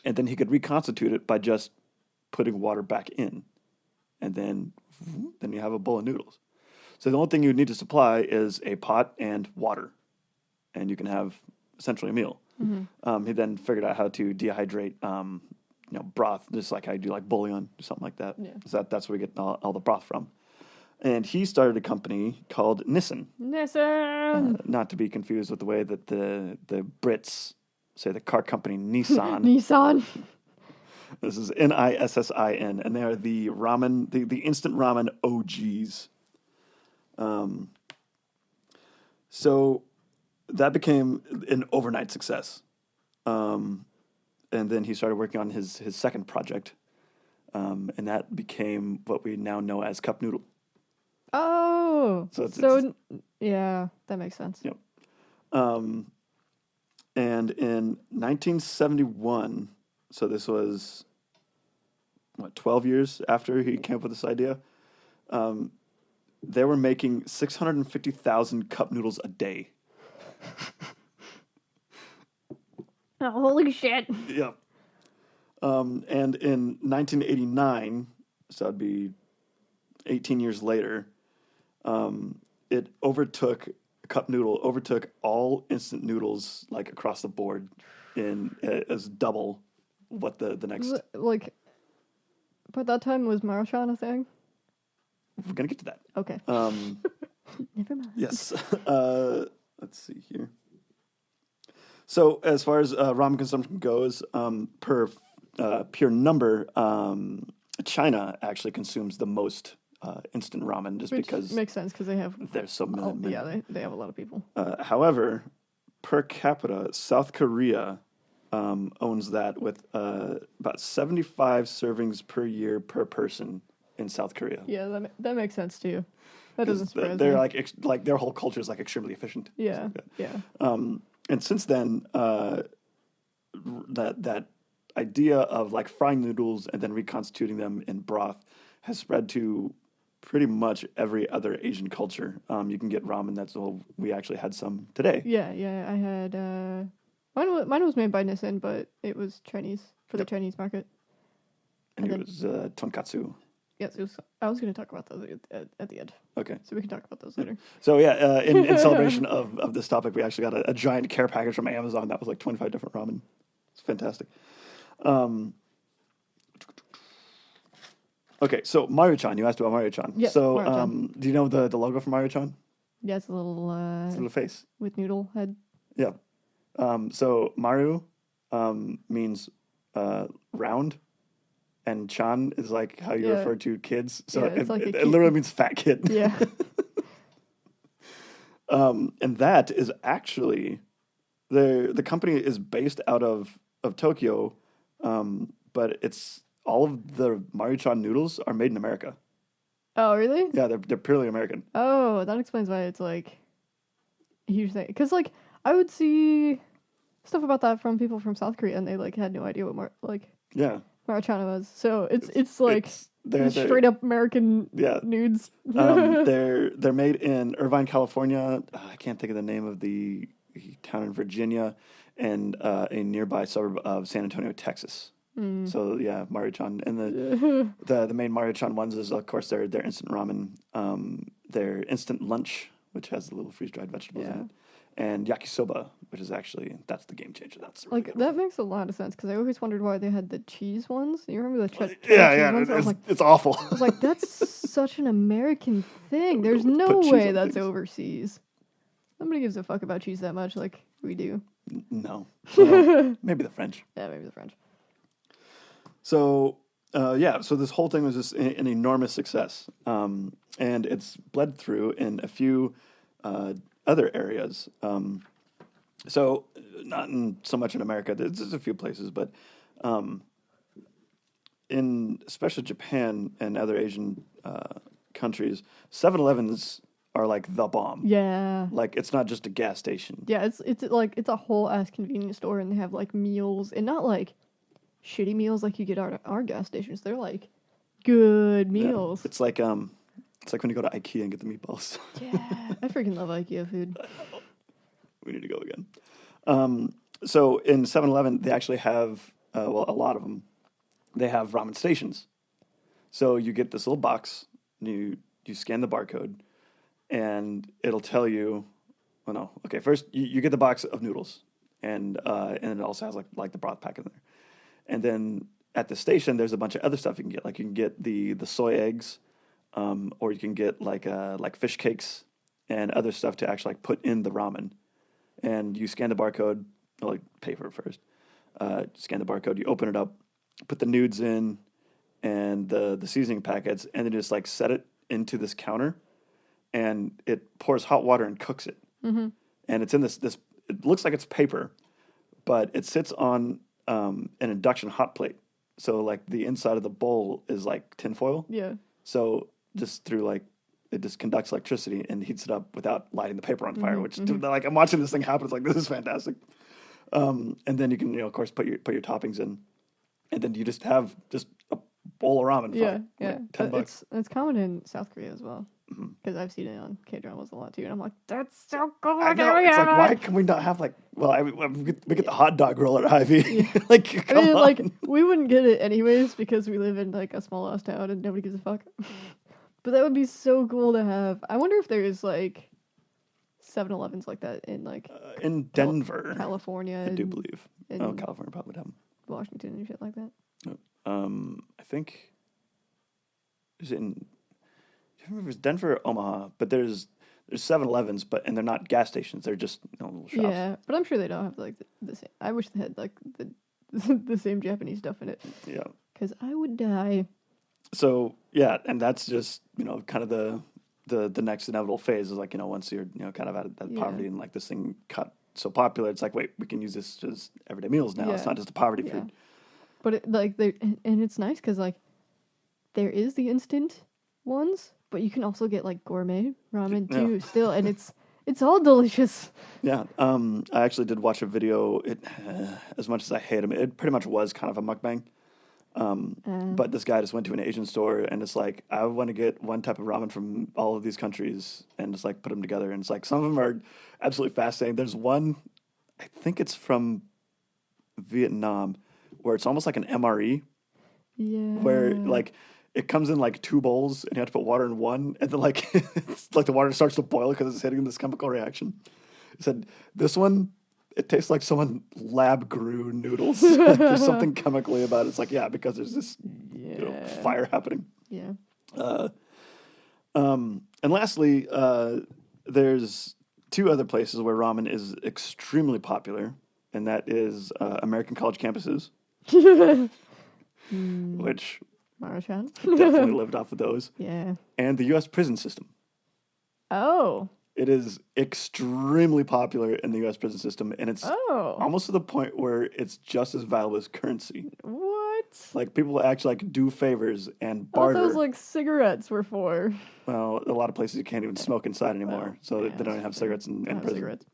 And then he could reconstitute it by just putting water back in. And then you have a bowl of noodles. So the only thing you need to supply is a pot and water. And you can have essentially a meal. Mm-hmm. He then figured out how to dehydrate, broth, just like I do, like bouillon or something like that. Yeah. So that's where we get all the broth from. And he started a company called Nissan. Nissan! Not to be confused with the way that the Brits say the car company Nissan. Nissan. This is Nissin, and they are the ramen, the instant ramen OGs. So that became an overnight success. And then he started working on his second project, and that became what we now know as cup noodle. Oh, yeah, that makes sense. Yep. And in 1971, so this was 12 years after he came up with this idea, they were making 650,000 cup noodles a day. Oh, holy shit. Yeah. And in 1989, so that'd be 18 years later, it overtook all instant noodles, like across the board, as double what the next. Like, by that time was Maruchan a thing? We're gonna get to that. Okay. Never mind. Yes. Let's see here. So as far as ramen consumption goes, per pure number, China actually consumes the most instant ramen just Which because makes sense because they have. there's so many. They have a lot of people. However, per capita, South Korea owns that with about 75 servings per year per person in South Korea. Yeah, that makes sense too. That doesn't surprise they're me. like their whole culture is like extremely efficient. Yeah, yeah. And since then, that idea of like frying noodles and then reconstituting them in broth has spread to pretty much every other Asian culture. You can get ramen. We actually had some today. Yeah. I had mine was made by Nissan, but it was Chinese for the Chinese market. And it was tonkatsu. Yes, I was going to talk about those at the end. Okay. So we can talk about those later. So yeah, in celebration of this topic, we actually got a giant care package from Amazon that was like 25 different ramen. It's fantastic. Okay, so Maruchan, you asked about Maruchan. Yes, so Maruchan. Do you know the logo for Maruchan? Yeah, it's a little It's a little face. with noodle head. Yeah. So Maru means round, and Chan is like how you refer to kids. So it's like it literally means fat kid. Yeah. And that is actually the company is based out of Tokyo, but it's all of the Maruchan noodles are made in America. Oh, really? Yeah, they're purely American. Oh, that explains why it's like a huge thing. Because like I would see stuff about that from people from South Korea, and they like had no idea what Maruchan was. So it's like they're straight up American nudes. They're made in Irvine, California. I can't think of the name of the town in Virginia, and a nearby suburb of San Antonio, Texas. So yeah, Maruchan, and the main Maruchan ones is of course their instant ramen, their instant lunch, which has the little freeze dried vegetables in it, and yakisoba, which is that's the game changer. That's really like that makes a lot of sense because I always wondered why they had the cheese ones. You remember the cheese ones? I was like, it's awful. I was like, that's such an American thing. There's no Put cheese way on that's things. overseas. Nobody gives a fuck about cheese that much like we do. No, well, maybe the French. Yeah, maybe the French. So so this whole thing was just an enormous success, and it's bled through in a few other areas. So not in so much in America. There's a few places, but in especially Japan and other Asian countries, 7-Elevens are like the bomb. Yeah. Like it's not just a gas station. Yeah, it's like it's a whole ass convenience store, and they have like meals, and not like shitty meals like you get at our gas stations. They're like good meals. Yeah. It's like when you go to IKEA and get the meatballs. Yeah, I freaking love IKEA food. We need to go again. So in 7-Eleven, they actually have, a lot of them, they have ramen stations. So you get this little box, and you scan the barcode, and it'll tell you, first you get the box of noodles, and it also has like the broth pack in there. And then at the station, there's a bunch of other stuff you can get. Like you can get the soy eggs, or you can get like fish cakes and other stuff to actually like put in the ramen. And you scan the barcode, like pay for it first. Scan the barcode, you open it up, put the nudes in, and the seasoning packets, and then just like set it into this counter, and it pours hot water and cooks it. Mm-hmm. And it's in this. It looks like it's paper, but it sits on an induction hot plate. So like the inside of the bowl is like tinfoil. Yeah. So just through it just conducts electricity and heats it up without lighting the paper on fire. Which like I'm watching this thing happen. It's like this is fantastic. And then you can of course put your toppings in, and then you just have just a bowl of ramen. Yeah, like $10. It's common in South Korea as well. Because I've seen it on K-dramas a lot too, and I'm like, that's so cool. I know. It's like, why can we not have we get the hot dog roll at Hy-Vee? Yeah. We wouldn't get it anyways because we live in like a small ass town and nobody gives a fuck. But that would be so cool to have. I wonder if there is like 7-Elevens like that in like in Denver, California. I do believe. California probably would have them. Washington and shit like that. I think is it in. I don't remember if it's Denver or Omaha, but there's 7-Elevens, and they're not gas stations. They're just little shops. Yeah, but I'm sure they don't have like the same. I wish they had like the same Japanese stuff in it. Yeah. Because I would die So yeah, and that's just kind of the next inevitable phase is like once you're kind of at Yeah. poverty and like this thing got so popular, it's like wait, we can use this as everyday meals now. It's Yeah. not just a poverty Yeah. food. But like there, and it's nice because like there is the instant ones, but you can also get like gourmet ramen Yeah. too still, and it's all delicious. Yeah, I actually did watch a video. As much as I hate him, it pretty much was kind of a mukbang. But this guy just went to an Asian store and it's like, I want to get one type of ramen from all of these countries and just like put them together. And it's like some of them are absolutely fascinating. There's one, I think it's from Vietnam, where it's almost like an MRE, Yeah. where like it comes in like two bowls and you have to put water in one, and then like it's like the water starts to boil because it's hitting this chemical reaction. It said this one, it tastes like someone lab grew noodles. Like, there's something chemically about it. It's like because there's this Yeah. fire happening. Yeah. And lastly, there's two other places where ramen is extremely popular, and that is American college campuses, which Marachan. definitely lived off of those, Yeah. and the U.S. prison system. Oh. It is extremely popular in the U.S. prison system, and it's Oh. almost to the point where it's just as valuable as currency. What? Like people actually like do favors and I thought barter. those like cigarettes were for. Well, a lot of places you can't even smoke inside anymore, Well, so yeah, they don't even have cigarettes in prison. Cigarettes.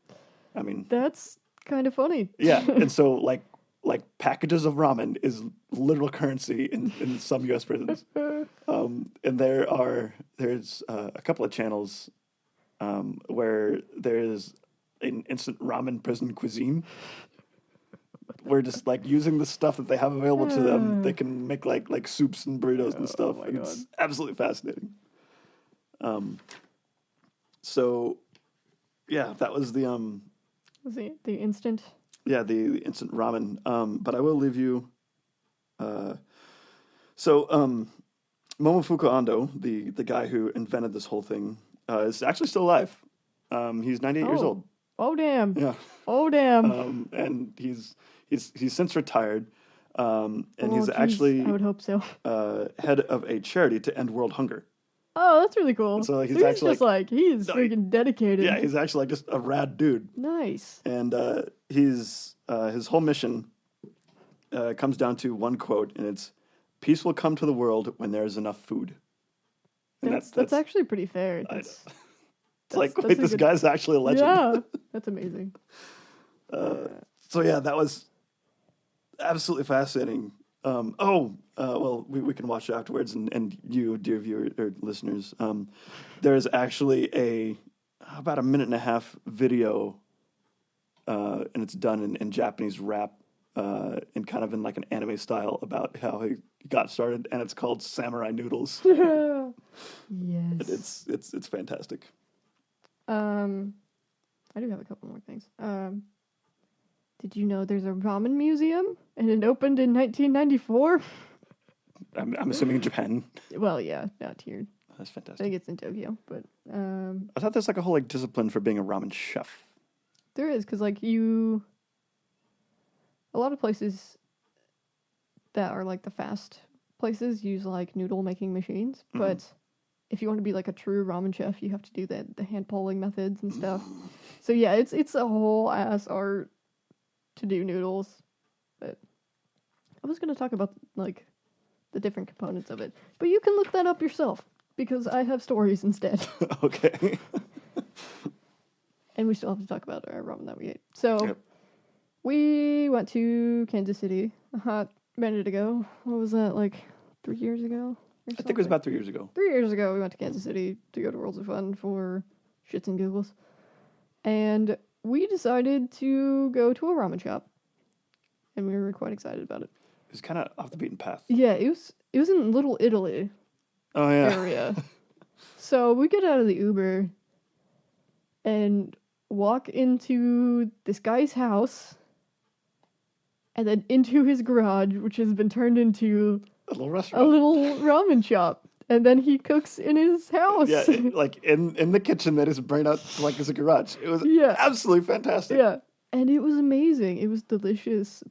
I mean, That's kind of funny. yeah, and so like packages of ramen is literal currency in some U.S. prisons. And there's a couple of channels where there's an instant ramen prison cuisine. Where just like using the stuff that they have available to them, they can make like soups and burritos and stuff. my And it's absolutely fascinating. So yeah, that was the Was the instant? the instant ramen. But I will leave you. Momofuku Ando, the guy who invented this whole thing, is actually still alive. He's 98 years old. Oh damn. Yeah. Oh damn. And he's since retired. And he's geez, actually I would hope so. head of a charity to end world hunger. Oh, that's really cool. So, like, he's he's actually, just like he's freaking dedicated. Yeah, he's actually like just a rad dude. Nice. And his whole mission comes down to one quote, and it's "Peace will come to the world when there is enough food." And That's actually pretty fair. It's like, wait, this guy's actually a legend. Yeah, that's amazing. So yeah, that was absolutely fascinating. Well, we can watch it afterwards, and you, dear viewer or listeners, there is actually about a minute and a half video, and it's done in Japanese rap, and kind of in like an anime style about how he got started, and it's called Samurai Noodles. Yes. It's fantastic. I do have a couple more things. Did you know there's a ramen museum and it opened in 1994? I'm assuming in Japan. Well, yeah, not here. That's I fantastic. think it's in Tokyo, but I thought there's like a whole like discipline for being a ramen chef. there is because like a lot of places that are like the fast places use like noodle making machines, but if you want to be like a true ramen chef, you have to do the hand pulling methods and stuff. So yeah, it's a whole ass art to do noodles. But I was gonna talk about like the different components of it, but you can look that up yourself because I have stories instead. Okay. And we still have to talk about our ramen that we ate. So Yep. we went to Kansas City a hot minute ago. What was that, like 3 years ago? I think it was about 3 years ago. 3 years ago, we went to Kansas City to go to Worlds of Fun for shits and giggles. And we decided to go to a ramen shop. And we were quite excited about it. It was kind of off the beaten path. Yeah, it was in Little Italy Oh yeah. area. So we get out of the Uber and walk into this guy's house and then into his garage, which has been turned into A little a restaurant. little ramen shop. And then he cooks in his house. Yeah, like in the kitchen that is burned out like as a garage. It was Yeah. absolutely fantastic. Yeah. And it was amazing. It was delicious.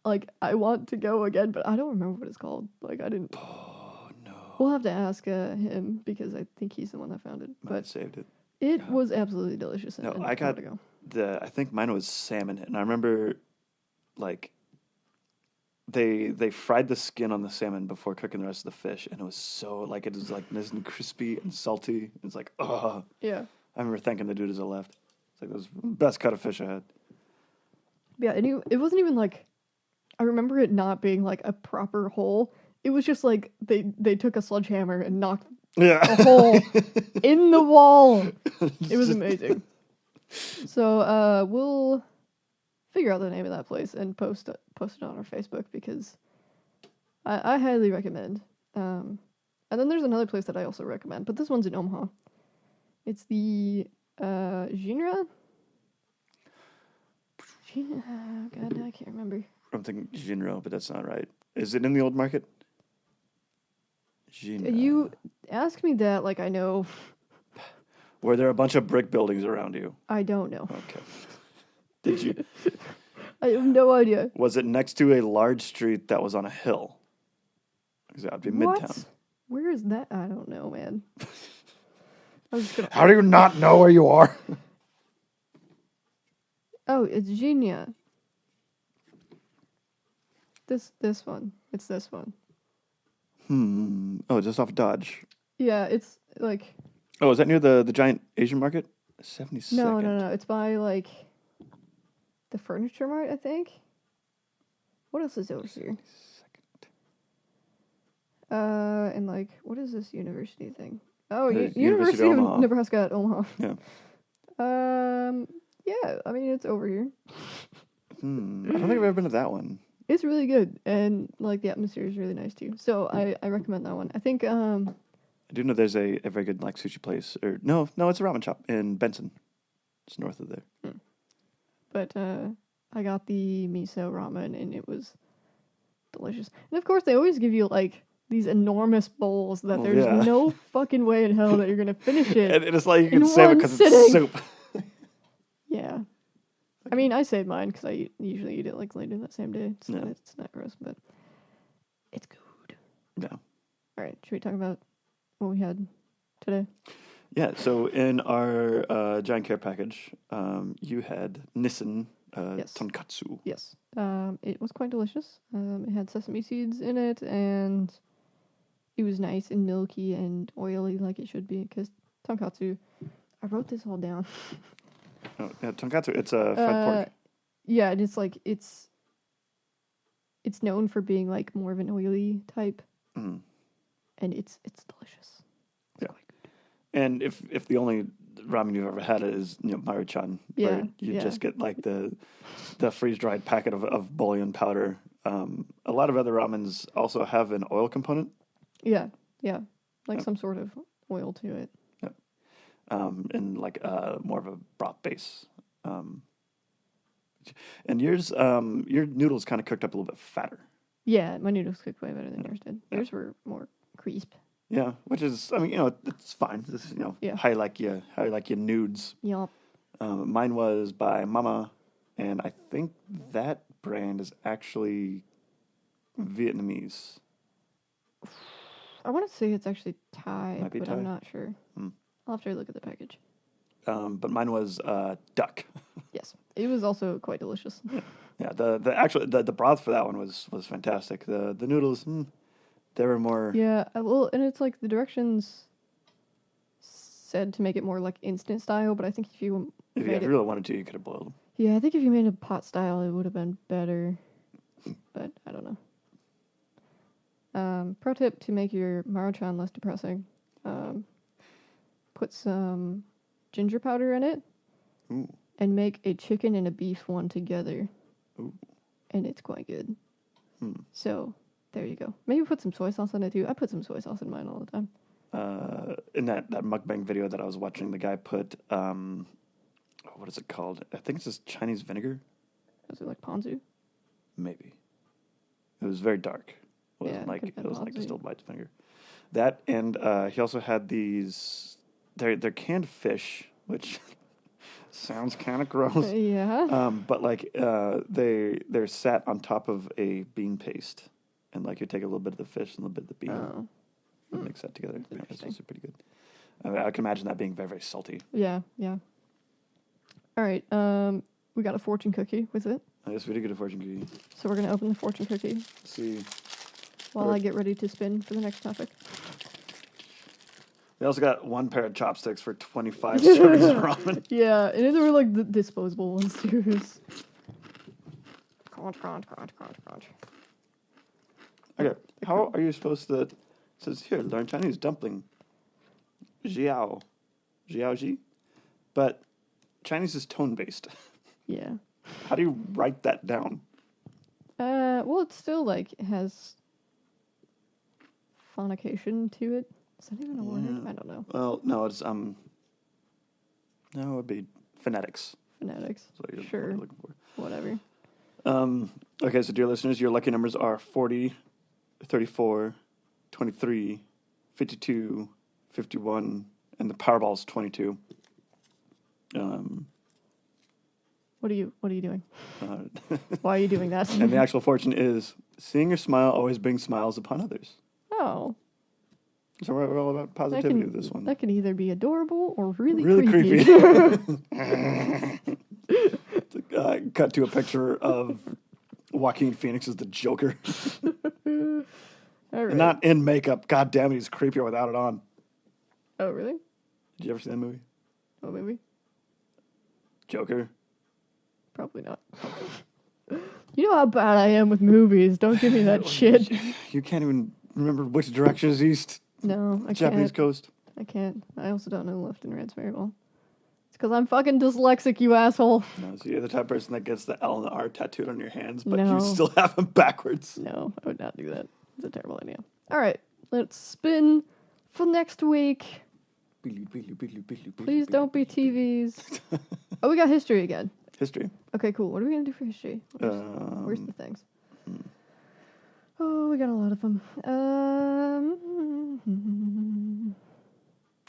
Like, I want to go again, but I don't remember what it's called. Like, I didn't. We'll have to ask him because I think he's the one that found it. But I But saved it. it was absolutely delicious. No, and I got to go. I think mine was salmon, and I remember like they fried the skin on the salmon before cooking the rest of the fish, and it was so like it was like nice and crispy and salty. It's like oh, Yeah. I remember thanking the dude as I left. It's like it was the best cut of fish I had. Yeah, and it wasn't even like, I remember it not being like a proper hole. It was just like they took a sledgehammer and knocked Yeah, a hole in the wall. It was amazing. So we'll figure out the name of that place and post it on our Facebook because I highly recommend. And then there's another place that I also recommend, but this one's in Omaha. It's the Jinra. God, I can't remember. I'm thinking Jinro, but that's not right. Is it in the old market? Jinro. You ask me that like I know. Were there a bunch of brick buildings around you? I don't know. Okay. Did you? I have no idea. Was it next to a large street that was on a hill? Because that would be Midtown. Where is that? I don't know, man. I was just gonna. How do you not know where you are? Oh, it's Genia. This one. It's this one. Oh, just off Dodge. Yeah, it's like. Oh, is that near the giant Asian market? 72nd. No. It's by like the Furniture Mart, I think. What else is over here? And like, what is this university thing? Oh, University of Omaha. Nebraska at Omaha. Yeah. Yeah. I mean, it's over here. I don't think I've ever been to that one. It's really good, and like the atmosphere is really nice too. So I recommend that one. I think I do know there's a very good like sushi place, or no, it's a ramen shop in Benson. It's north of there. But I got the miso ramen, and it was delicious. And of course, they always give you like these enormous bowls that there's no fucking way in hell that you're gonna finish it. And it's like you can save it because it's soup. Yeah. I mean, I save mine because I usually eat it like later that same day. It's not gross, but it's good. Yeah. All right, should we talk about what we had today? Yeah, so in our giant care package, you had Nissin tonkatsu. Yes. It was quite delicious. It had sesame seeds in it, and it was nice and milky and oily like it should be, because tonkatsu, I wrote this all down. Oh, yeah, tonkatsu, it's a fried pork. Yeah, and it's like, it's known for being like more of an oily type. Mm. And it's delicious. Yeah. And if the only ramen you've ever had is Maruchan, where you just get like the freeze dried packet of bouillon powder. A lot of other ramens also have an oil component. Yeah, like some sort of oil to it. Yeah. And like more of a broth base. And yours, your noodles kind of cooked up a little bit fatter. Yeah, my noodles cooked way better than yours did. Yours were more crisp. Yeah, which is, I mean, it's fine. This is, how you like your nudes. Yup. Mine was by Mama, and I think that brand is actually Vietnamese. I want to say it's actually Thai, Might be but Thai. I'm not sure. I'll have to look at the package. But mine was duck. Yes, it was also quite delicious. Yeah, the broth for that one was fantastic. The noodles, they were more. Yeah, well, and it's like the directions said to make it more like instant style, but I think if you really wanted to, you could have boiled them. Yeah, I think if you made a pot style, it would have been better. But I don't know. Pro tip to make your Maruchan less depressing: put some ginger powder in it. Ooh. And make a chicken and a beef one together. Ooh. And it's quite good. So, there you go. Maybe put some soy sauce in it too. I put some soy sauce in mine all the time. In that mukbang video that I was watching, the guy put, what is it called? I think it's just Chinese vinegar. Was it like ponzu? Maybe. It was very dark. It wasn't it was like distilled white vinegar. That, and he also had these, they're canned fish, which... sounds kind of gross. Yeah. But like they're sat on top of a bean paste, and like you take a little bit of the fish and a little bit of the bean. Oh. Mix that together. That's Interesting. also pretty good. I can imagine that being very, very salty. Yeah. All right. We got a fortune cookie with it. I guess we did get a fortune cookie. So we're gonna open the fortune cookie Let's see. while I get ready to spin for the next topic. We also got one pair of chopsticks for 25 servings of ramen. Yeah, and they were like the disposable ones too. Crunch. Okay, how are you supposed to... It says here, learn Chinese dumpling. Jiao. Ji? But Chinese is tone-based. Yeah. How do you write that down? Well, it still like has phonication to it. Is that even a word? I don't know. Well, no, it's no, it would be phonetics. Phonetics. That's what Sure. you're looking for. Whatever. Okay, so dear listeners, your lucky numbers are 40, 34, 23, 52, 51, and the Powerball's 22. What are you doing? Uh, Why are you doing that? and the actual fortune is seeing your smile always brings smiles upon others. Oh. So we're all about positivity with this one. That can either be adorable or really creepy. creepy. Cut to a picture of Joaquin Phoenix as the Joker. All right. And not in makeup. God damn it, he's creepier without it on. Oh, really? Did you ever see that movie? What movie? Joker? Probably not. You know how bad I am with movies. Don't give me that shit. You can't even remember which direction is east. No, I Japanese can't. coast. I can't. I also don't know left and right's very well. It's because I'm fucking dyslexic, you asshole. No, so you're the type of person that gets the L and the R tattooed on your hands, but No. you still have them backwards. No, I would not do that. It's a terrible idea. All right, let's spin for next week. Please don't be TVs. Oh, we got history again. History. Okay, cool. What are we going to do for history? Where's the things? Oh, we got a lot of them.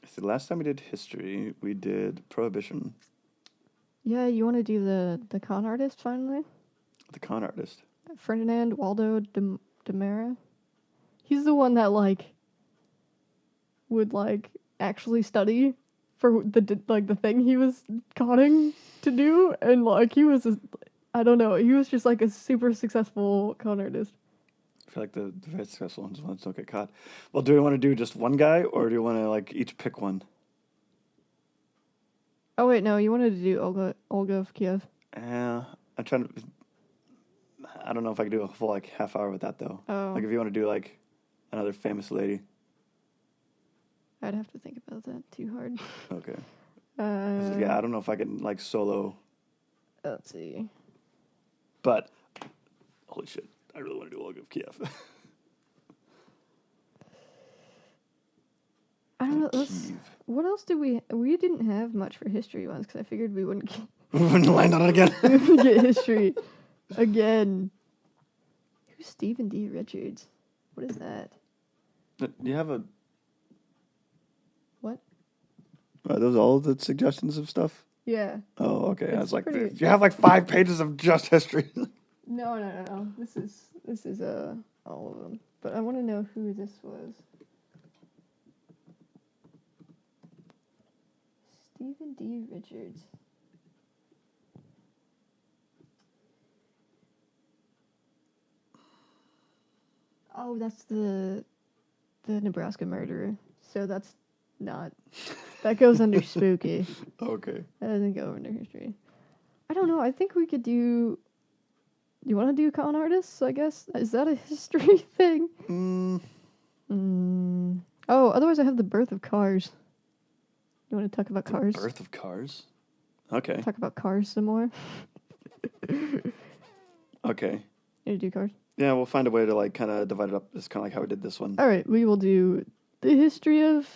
So the last time we did history, we did Prohibition. Yeah, you want to do the con artist finally? The con artist. Ferdinand Waldo de Mera. He's the one that would actually study for the thing he was conning to do, and he was I don't know, he was just a super successful con artist. I feel like the very successful ones don't get caught. Well, do we want to do just one guy, or do you want to each pick one? Oh wait, no, you wanted to do Olga of Kiev. I'm trying to. I don't know if I could do a full half hour with that though. Oh. If you want to do another famous lady. I'd have to think about that too hard. Okay. Yeah, I don't know if I can solo. Let's see. But holy shit, I really want to do Olga of Kiev. I don't know. What else did we didn't have much for history ones because I figured we wouldn't We wouldn't land on it again. get history again. Who's Stephen D. Richards? What is that? Do you have a? What? Are those all the suggestions of stuff? Yeah. Oh, okay. I was like, pretty- you have 5 pages of just history. No. This is all of them. But I want to know who this was. Stephen D. Richards. Oh, that's the Nebraska murderer. So that's not. That goes under spooky. Okay. That doesn't go under history. I don't know. I think we could do. You want to do con artists? I guess is that a history thing? Oh, otherwise I have the birth of cars. You want to talk about cars? Birth of cars. Okay. Talk about cars some more. Okay. You do cars? Yeah, we'll find a way to kind of divide it up. It's kind of how we did this one. All right, we will do the history of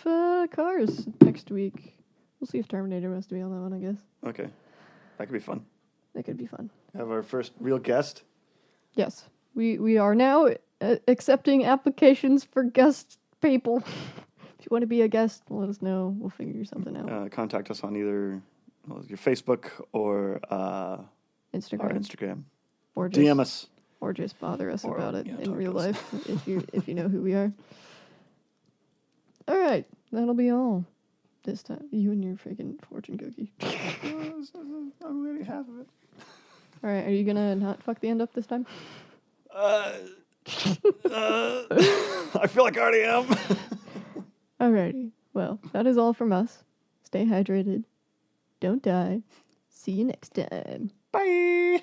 cars next week. We'll see if Terminator wants to be on that one, I guess. Okay. That could be fun. That could be fun. Have our first real guest. Yes, we are now accepting applications for guest people. If you want to be a guest, let us know. We'll figure something out. Contact us on either your Facebook or Instagram. our Instagram. Or just, DM us. Or just bother us about it in talk real to us. life if you know who we are. All right, that'll be all this time. You and your freaking fortune cookie. I'm already half of it. All right, are you gonna not fuck the end up this time? I feel like I already am. Alrighty. Well, that is all from us. Stay hydrated. Don't die. See you next time. Bye.